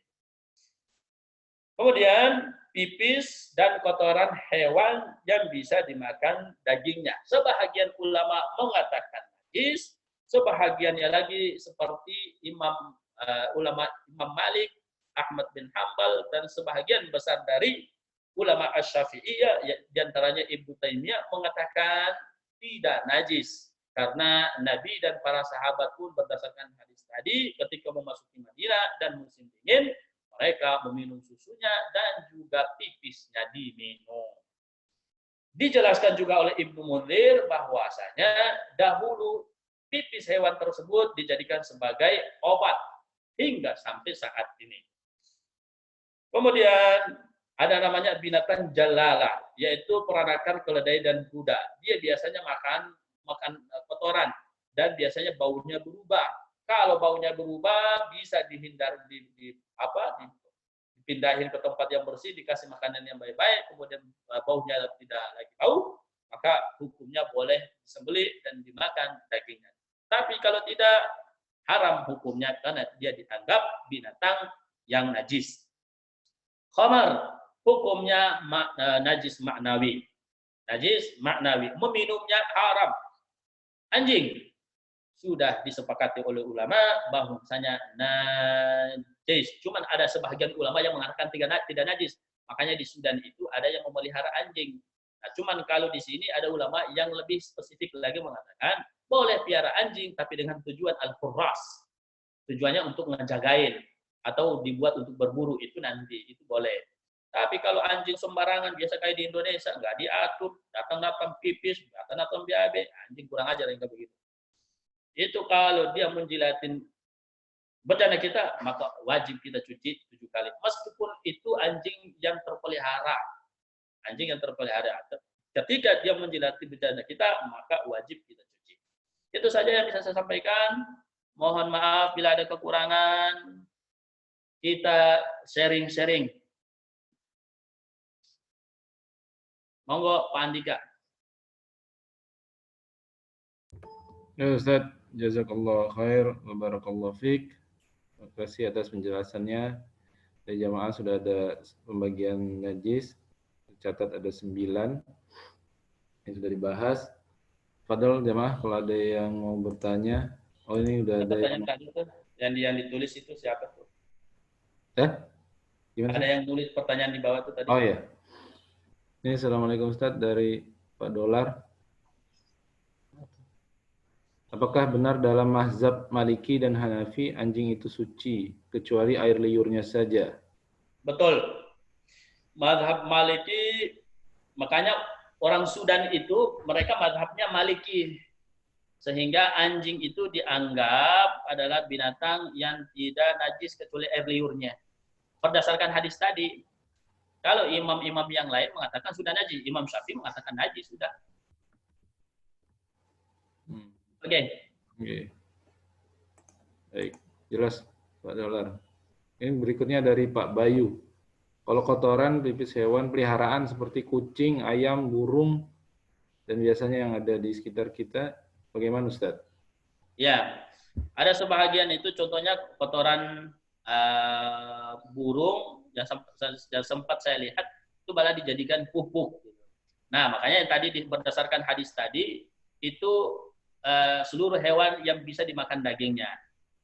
Kemudian, pipis dan kotoran hewan yang bisa dimakan dagingnya. Sebahagian ulama mengatakan najis, sebahagiannya lagi seperti ulama Imam Malik, Ahmad bin Hanbal, dan sebahagian besar dari ulama Asy-Syafi'iyah, diantaranya Ibnu Taimiyah, mengatakan tidak najis. Karena Nabi dan para sahabat pun berdasarkan hadis tadi, ketika memasuki Madinah dan musim dingin, mereka meminum susunya dan juga pipisnya diminum. Dijelaskan juga oleh Ibnu Munzir bahwasanya dahulu pipis hewan tersebut dijadikan sebagai obat hingga sampai saat ini. Kemudian ada namanya binatang jalala, yaitu peranakan keledai dan kuda. Dia biasanya makan kotoran dan biasanya baunya berubah. Kalau baunya berubah bisa dipindahin ke tempat yang bersih, dikasih makanan yang baik-baik, kemudian baunya tidak lagi bau, maka hukumnya boleh disembelih dan dimakan dagingnya. Tapi kalau tidak, haram hukumnya karena dia dianggap binatang yang najis. Khamar hukumnya najis maknawi. Najis maknawi, meminumnya haram. Anjing sudah disepakati oleh ulama bahwasanya najis. Cuman ada sebahagian ulama yang mengatakan tidak najis. Makanya di Sudan itu ada yang memelihara anjing. Nah, cuman kalau di sini ada ulama yang lebih spesifik lagi mengatakan boleh piara anjing tapi dengan tujuan al-hurras. Tujuannya untuk ngejagain atau dibuat untuk berburu, itu nanti itu boleh. Tapi kalau anjing sembarangan biasa kayak di Indonesia nggak diatur, datang pipis, datang BAB, anjing kurang ajar yang kayak begitu. Itu kalau dia menjilatin bencana kita, maka wajib kita cuci 7 kali. Meskipun itu anjing yang terpelihara. Anjing yang terpelihara. Ketika dia menjilati bencana kita, maka wajib kita cuci. Itu saja yang bisa saya sampaikan. Mohon maaf bila ada kekurangan. Kita sharing-sharing. Monggo Pak Andika. Ya Ustaz, jazakallah khair wa barakallahu fiik. Terima kasih atas penjelasannya. Dari jamaah sudah ada pembagian najis, tercatat ada 9 yang sudah dibahas. Fadal jamaah kalau ada yang mau bertanya. Oh ini udah ada yang ditulis itu siapa tuh? Gimana? Ada yang tulis pertanyaan di bawah itu tadi. Oh ya. Ini Assalamualaikum Ustaz dari Pak Dolar. Apakah benar dalam mazhab Maliki dan Hanafi anjing itu suci kecuali air liurnya saja? Betul. Mazhab Maliki, makanya orang Sudan itu mereka mazhabnya Maliki. Sehingga anjing itu dianggap adalah binatang yang tidak najis kecuali air liurnya. Berdasarkan hadis tadi. Kalau imam-imam yang lain mengatakan sudah najis, Imam Syafi'i mengatakan najis sudah. Oke. Baik, jelas Pak Dolar. Ini berikutnya dari Pak Bayu. Kalau kotoran pipis hewan peliharaan seperti kucing, ayam, burung, dan biasanya yang ada di sekitar kita, bagaimana Ustaz? Ya, ada sebahagian itu contohnya kotoran burung yang sempat saya lihat itu malah dijadikan pupuk. Nah, makanya yang tadi berdasarkan hadis tadi itu seluruh hewan yang bisa dimakan dagingnya.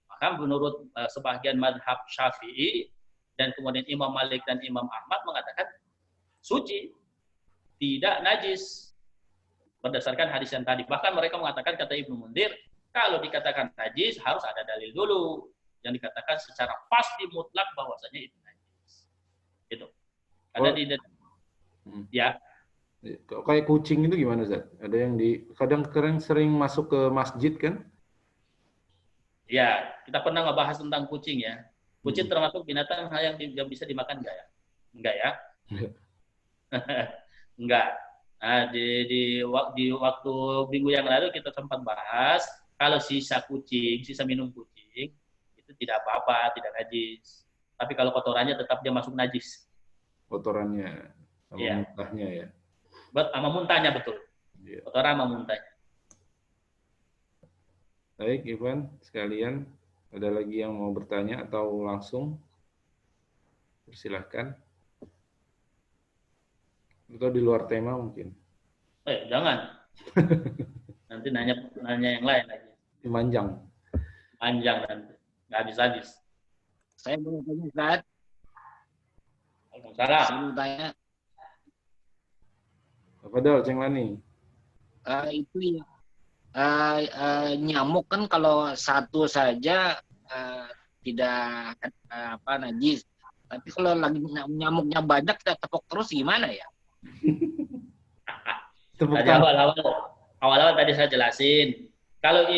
Maka menurut sebagian madhab Syafi'i dan kemudian Imam Malik dan Imam Ahmad mengatakan suci, tidak najis berdasarkan hadis yang tadi. Bahkan mereka mengatakan, kata Ibnu Munzir, kalau dikatakan najis harus ada dalil dulu yang dikatakan secara pasti mutlak bahwasanya itu najis. Gitu. Karena Oh, di hmm. ya Kayak kucing itu gimana, Ustaz? Ada yang kadang-kadang sering masuk ke masjid kan? ya kita pernah ngebahas tentang kucing ya. Kucing Hmm. termasuk binatang yang bisa dimakan enggak ya? Enggak ya? Enggak. Nah, di waktu minggu yang lalu kita sempat bahas kalau sisa kucing, sisa minum kucing itu tidak apa-apa, tidak najis. Tapi kalau kotorannya tetap dia masuk najis. Kotorannya sama Iya, muntahnya ya. sama muntahnya betul. Iya. Kotoran sama muntahnya. Baik, Ivan, sekalian, ada lagi yang mau bertanya atau langsung? Persilahkan. Atau di luar tema mungkin. Jangan. Nanti nanya nanya yang lain lagi. Manjang. Panjang nanti. Nggak habis-habis. Saya mau tanya, Ustaz. Waalaikumsalam. Saya mau tanya, Apa dal, Ceng Lani? itu ya, nyamuk kan kalau satu saja tidak najis. Tapi kalau lagi nyamuknya banyak, kita tepuk terus gimana ya? Tepuk Tadi tangan. awal-awal tadi saya jelasin. Kalau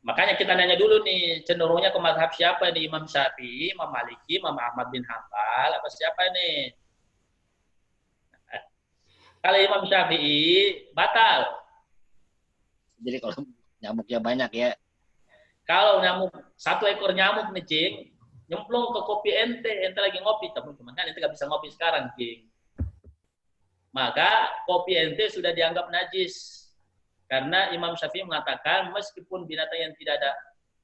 makanya kita nanya dulu nih, cenderungnya ke mazhab siapa nih? Imam Syafi'i, Imam Maliki, Imam Ahmad bin Hambal, apa siapa nih? Kalau Imam Syafi'i batal. Jadi kalau nyamuknya banyak ya. Kalau nyamuk satu ekor nyamuk nih, Cing, nyemplung ke kopi ente lagi ngopi, teman-teman kan ente nggak bisa ngopi sekarang, Cing. Maka kopi ente sudah dianggap najis. Karena Imam Syafi'i mengatakan meskipun binatang yang tidak ada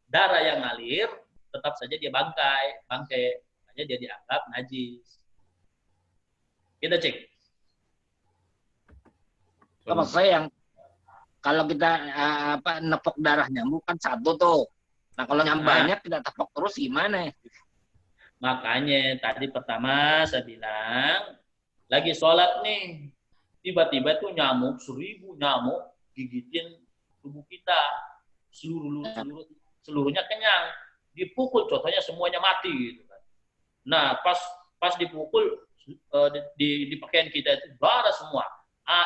darah yang ngalir, tetap saja dia bangkai. Makanya dia dianggap najis. Kita cek. Maksud saya yang kalau kita nepok darah nyamuk kan satu tuh. Nah kalau yang banyak kita tepok terus gimana? Makanya tadi pertama saya bilang lagi sholat nih, tiba-tiba tuh nyamuk 1000 nyamuk gigitin tubuh kita, seluruhnya kenyang, dipukul contohnya semuanya mati gitu kan. Nah pas dipukul di pakaian kita itu darah semua.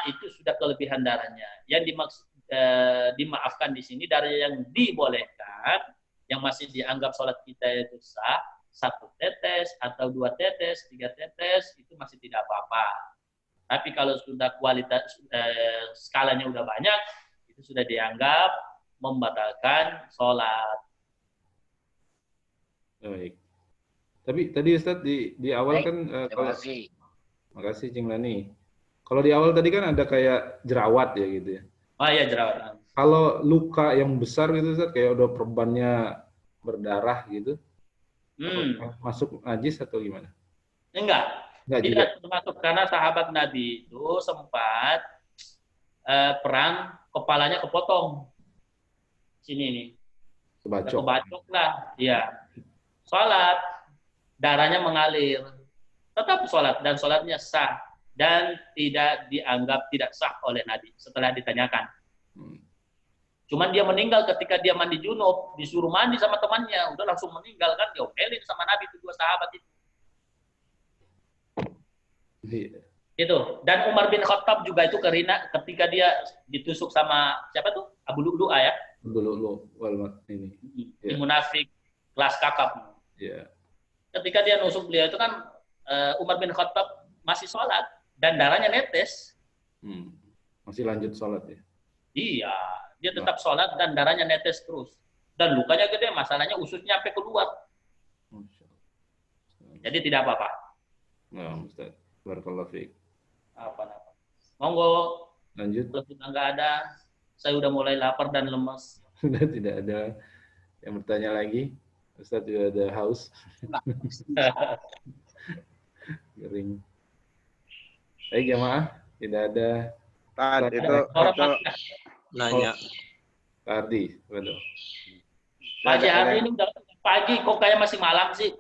Itu sudah kelebihan darahnya. Yang dimaafkan di sini darah yang dibolehkan, yang masih dianggap sholat kita itu sah, 1 tetes atau 2 tetes, 3 tetes itu masih tidak apa-apa. Tapi kalau sudah kualitas skalanya udah banyak, itu sudah dianggap membatalkan sholat. Baik. Tapi tadi Ustadz di awal Baik, kan terima kasih. makasih Cing Lani. Kalau di awal tadi kan ada kayak jerawat ya gitu ya. Oh iya, jerawat. Kalau luka yang besar gitu Ustadz, kayak udah perbannya berdarah gitu, masuk najis atau gimana? Enggak juga. termasuk karena sahabat Nabi itu sempat perang kepalanya kepotong sini nih, kebacok lah, ya sholat darahnya mengalir, tetap sholat dan sholatnya sah dan tidak dianggap tidak sah oleh Nabi setelah ditanyakan. Cuman dia meninggal ketika dia mandi junub, disuruh mandi sama temannya, udah langsung meninggal kan, diomelin sama Nabi itu 2 sahabat itu. Itu. Dan Umar bin Khattab juga itu ketika dia ditusuk sama siapa tuh? Abu Lu'lu'ah ya. Abu Lu'lu'ah ini. Munafik kelas kakap. Yeah. Ketika dia nusuk beliau itu kan Umar bin Khattab masih sholat dan darahnya netes. Masih lanjut sholat ya? Iya, dia tetap sholat dan darahnya netes terus. Dan lukanya gede, masalahnya ususnya sampai keluar. Jadi tidak apa-apa. Nah, Ustaz. Barakallahu fiik. Apa-apa. Monggo. Lanjut. Kalau sudah nggak ada, saya udah mulai lapar dan lemas. Sudah tidak ada yang bertanya lagi. Ustaz juga ada haus. Kering. Baik jamaah, tidak ada. itu nanya. Ardi, betul. Pagi hari ini udah pagi, kok kayak masih malam sih?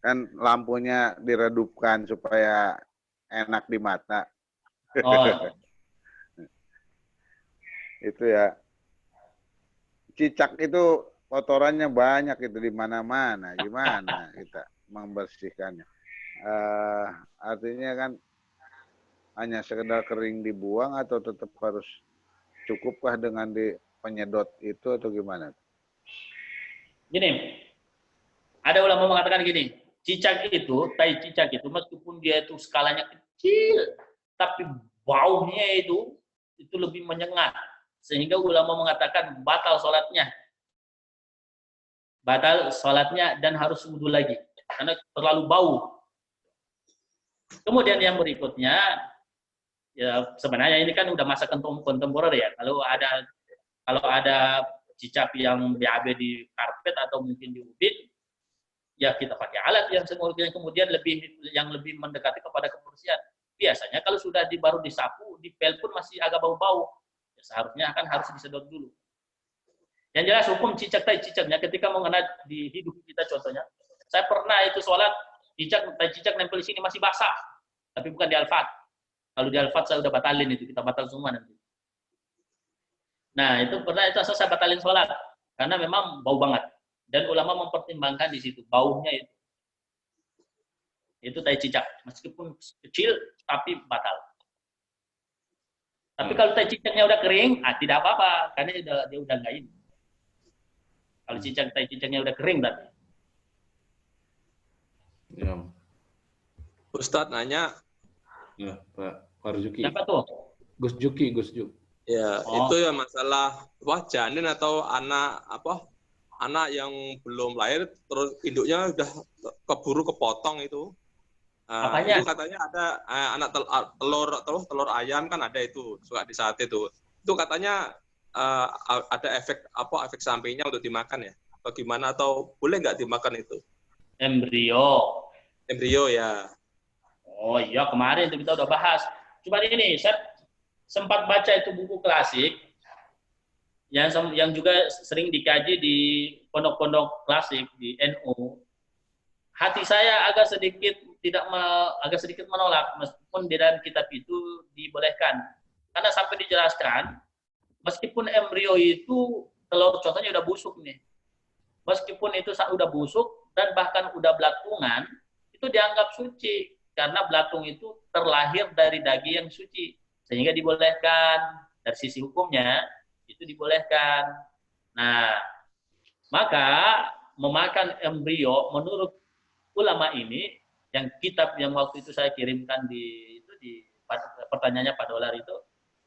Kan lampunya diredupkan supaya enak di mata. Oh. Itu ya. Cicak itu kotorannya banyak itu di mana-mana. Gimana kita membersihkannya? Artinya kan hanya sekedar kering dibuang atau tetap harus cukupkah dengan di penyedot itu atau gimana? Gini, ada ulama mengatakan gini, cicak itu, tai cicak itu, meskipun dia itu skalanya kecil, tapi baunya itu lebih menyengat. Sehingga ulama mengatakan batal sholatnya. Batal sholatnya dan harus wudhu lagi. Karena terlalu bau. Kemudian yang berikutnya, ya sebenarnya ini kan udah masa kontemporer ya. Kalau ada cicak yang BAB di karpet atau mungkin di ubin, ya kita pakai alat yang kemudian yang lebih mendekati kepada kebersihan. Biasanya kalau sudah baru disapu, dipel pun masih agak bau-bau. Ya, seharusnya harus disedot dulu. Yang jelas hukum cicak tai cicaknya ketika mengenai di hidup kita contohnya. Saya pernah itu sholat, tai cicak nempel di sini masih basah. Tapi bukan di Al-Fat. Kalau di Al-Fat saya udah batalin itu, kita batal semua nanti. Nah, itu pernah itu saya batalin sholat. Karena memang bau banget. Dan ulama mempertimbangkan di situ, baunya itu. Itu tai cicak. Meskipun kecil, tapi batal. Tapi kalau tai cicaknya udah kering, tidak apa-apa. Karena dia udah nggak ini. Kalau tai cicaknya udah kering berarti. Ya. Ustadz nanya. Ya, Pak Marzuki. Siapa tuh? Gus Juki. Ya, itu ya masalah janin atau anak yang belum lahir terus induknya udah keburu kepotong itu. Apanya? Itu katanya ada anak telur ayam kan ada itu suka di sate itu. Itu katanya ada efek sampingnya untuk dimakan ya? Atau gimana atau boleh nggak dimakan itu? Embrio ya. Oh iya, kemarin itu kita udah bahas. Cuma ini saya sempat baca itu buku klasik yang juga sering dikaji di pondok-pondok klasik di NU. Hati saya agak sedikit menolak meskipun di dalam kitab itu dibolehkan. Karena sampai dijelaskan meskipun embrio itu telur contohnya udah busuk nih. Meskipun itu udah busuk dan bahkan udah belatungan, itu dianggap suci karena belatung itu terlahir dari daging yang suci. Sehingga dibolehkan dari sisi hukumnya itu dibolehkan. Nah, maka memakan embrio menurut ulama ini yang kitab yang waktu itu saya kirimkan di pertanyaannya Pak Dolar itu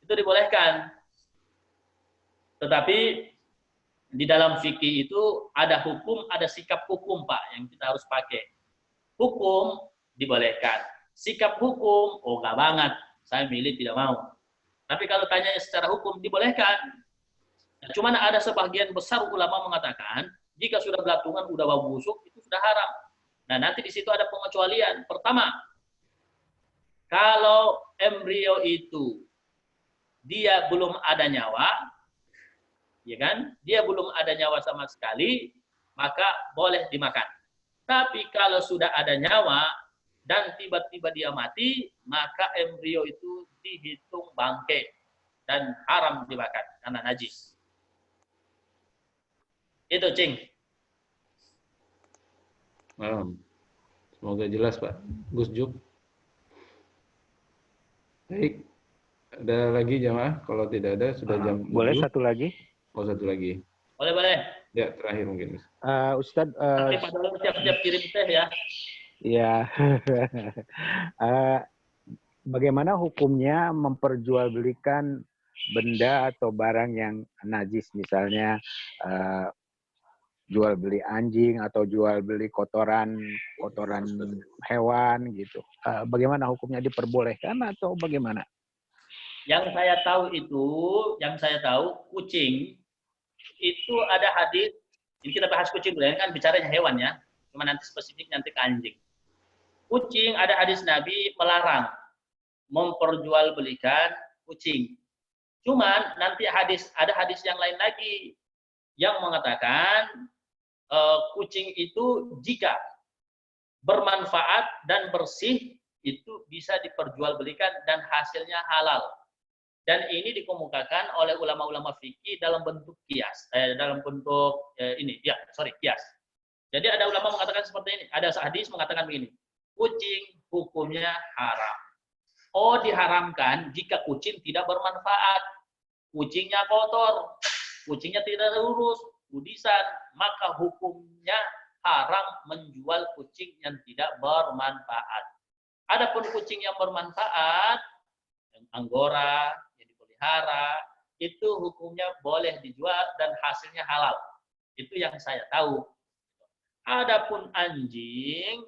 dibolehkan. Tetapi di dalam fikih itu ada hukum, ada sikap hukum Pak yang kita harus pakai. Hukum dibolehkan. Sikap hukum, oh nggak banget. Saya milih tidak mau. Tapi kalau tanya secara hukum dibolehkan. Nah, cuman ada sebagian besar ulama mengatakan jika sudah belatungan, udah bau busuk itu sudah haram. Nah nanti di situ ada pengecualian. Pertama, kalau embrio itu dia belum ada nyawa, ya kan? Dia belum ada nyawa sama sekali, maka boleh dimakan. Tapi kalau sudah ada nyawa dan tiba-tiba dia mati, maka embrio itu dihitung bangkai dan haram dimakan karena najis. Itu, Cing. Semoga jelas, Pak. Gus Juk. Baik. Ada lagi jamaah? Kalau tidak ada, sudah jam 7. Boleh satu lagi? Oh, satu lagi. Boleh. Ya, terakhir mungkin. Ustadz. Nanti Pak Dolar siap-siap kirim teh ya. Ya. Bagaimana hukumnya memperjualbelikan benda atau barang yang najis, misalnya jual beli anjing atau jual beli kotoran hewan gitu. Bagaimana hukumnya, diperbolehkan atau bagaimana? Yang saya tahu kucing itu ada hadis. Ini kita bahas kucing dulu, kan bicaranya hewan ya. Cuma nanti spesifik nanti ke anjing. Kucing ada hadis Nabi melarang memperjualbelikan kucing. Cuman nanti ada hadis yang lain lagi yang mengatakan kucing itu jika bermanfaat dan bersih itu bisa diperjualbelikan dan hasilnya halal. Dan ini dikemukakan oleh ulama-ulama fikih dalam bentuk kias, kias. Jadi ada ulama mengatakan seperti ini, ada hadis mengatakan begini. kucing hukumnya haram. Oh, diharamkan jika kucing tidak bermanfaat. Kucingnya kotor, kucingnya tidak terurus, kudisan, maka hukumnya haram menjual kucing yang tidak bermanfaat. Adapun kucing yang bermanfaat, yang anggora, yang dipelihara, itu hukumnya boleh dijual dan hasilnya halal. Itu yang saya tahu. Adapun anjing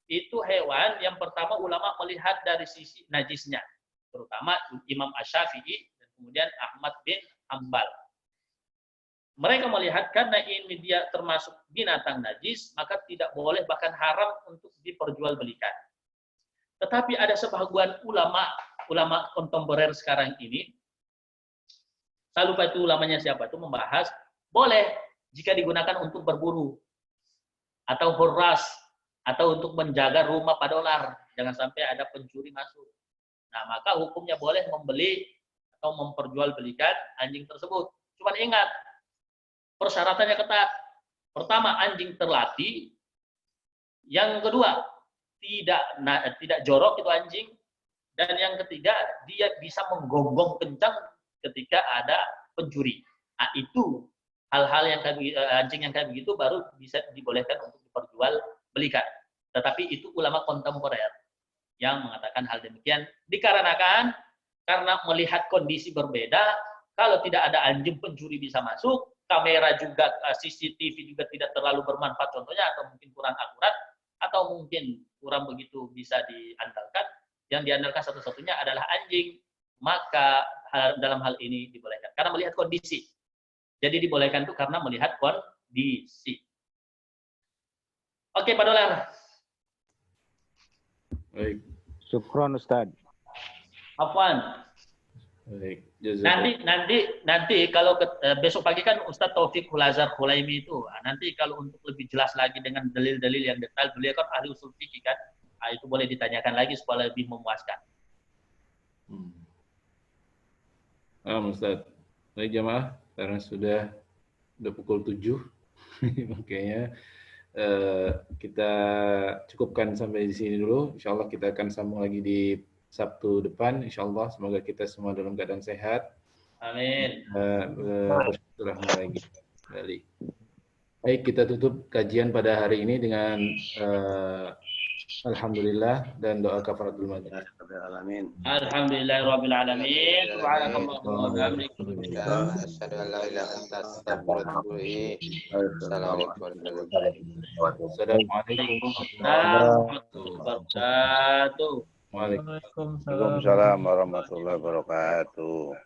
itu hewan yang pertama ulama melihat dari sisi najisnya, terutama Imam Asy-Syafi'i dan kemudian Ahmad bin Hanbal. Mereka melihat karena ini dia termasuk binatang najis, maka tidak boleh bahkan haram untuk diperjualbelikan. Tetapi ada sebagian ulama kontemporer sekarang ini, saya lupa itu ulamanya siapa, itu membahas boleh jika digunakan untuk berburu atau hurras atau untuk menjaga rumah pada ular, jangan sampai ada pencuri masuk. Nah, maka hukumnya boleh membeli atau memperjualbelikan anjing tersebut. Cuman ingat, persyaratannya ketat. Pertama, anjing terlatih. Yang kedua, tidak jorok itu anjing. Dan yang ketiga, dia bisa menggonggong kencang ketika ada pencuri. Nah, itu hal-hal yang anjing yang kayak begitu baru bisa dibolehkan untuk diperjualbelikan. Tetapi itu ulama kontemporer yang mengatakan hal demikian dikarenakan karena melihat kondisi berbeda, kalau tidak ada anjing pencuri bisa masuk, kamera juga CCTV juga tidak terlalu bermanfaat contohnya, atau mungkin kurang akurat, atau mungkin kurang begitu bisa diandalkan. Yang diandalkan satu-satunya adalah anjing, maka dalam hal ini dibolehkan karena melihat kondisi. Jadi dibolehkan itu karena melihat kondisi. Oke, Pak Dolar. Baik. Syukron Ustaz. Afwan. Baik. Nanti kalau besok pagi kan Ustadz Taufik Hulazar Hulaimi itu, nanti kalau untuk lebih jelas lagi dengan dalil-dalil yang detail, beliau kan ahli usul fikih kan, itu boleh ditanyakan lagi supaya lebih memuaskan. Ustaz. Baik jamaah, karena sudah pukul 7, makanya kita cukupkan sampai di sini dulu. Insya Allah kita akan sambung lagi di Sabtu depan. Insya Allah semoga kita semua dalam keadaan sehat. Amin. Bersilaturahmi lagi kembali. Baik, kita tutup kajian pada hari ini dengan alhamdulillah dan doa kafaratul majlis. Alhamdulillahirabbil alamin. Subhanakallahumma wa bihamdika. Asyhadu an la ilaha illa anta astaghfiruka wa atubu ilaik. Assalamualaikum Assalamualaikum warahmatullahi wabarakatuh. Waalaikumsalam warahmatullahi wabarakatuh.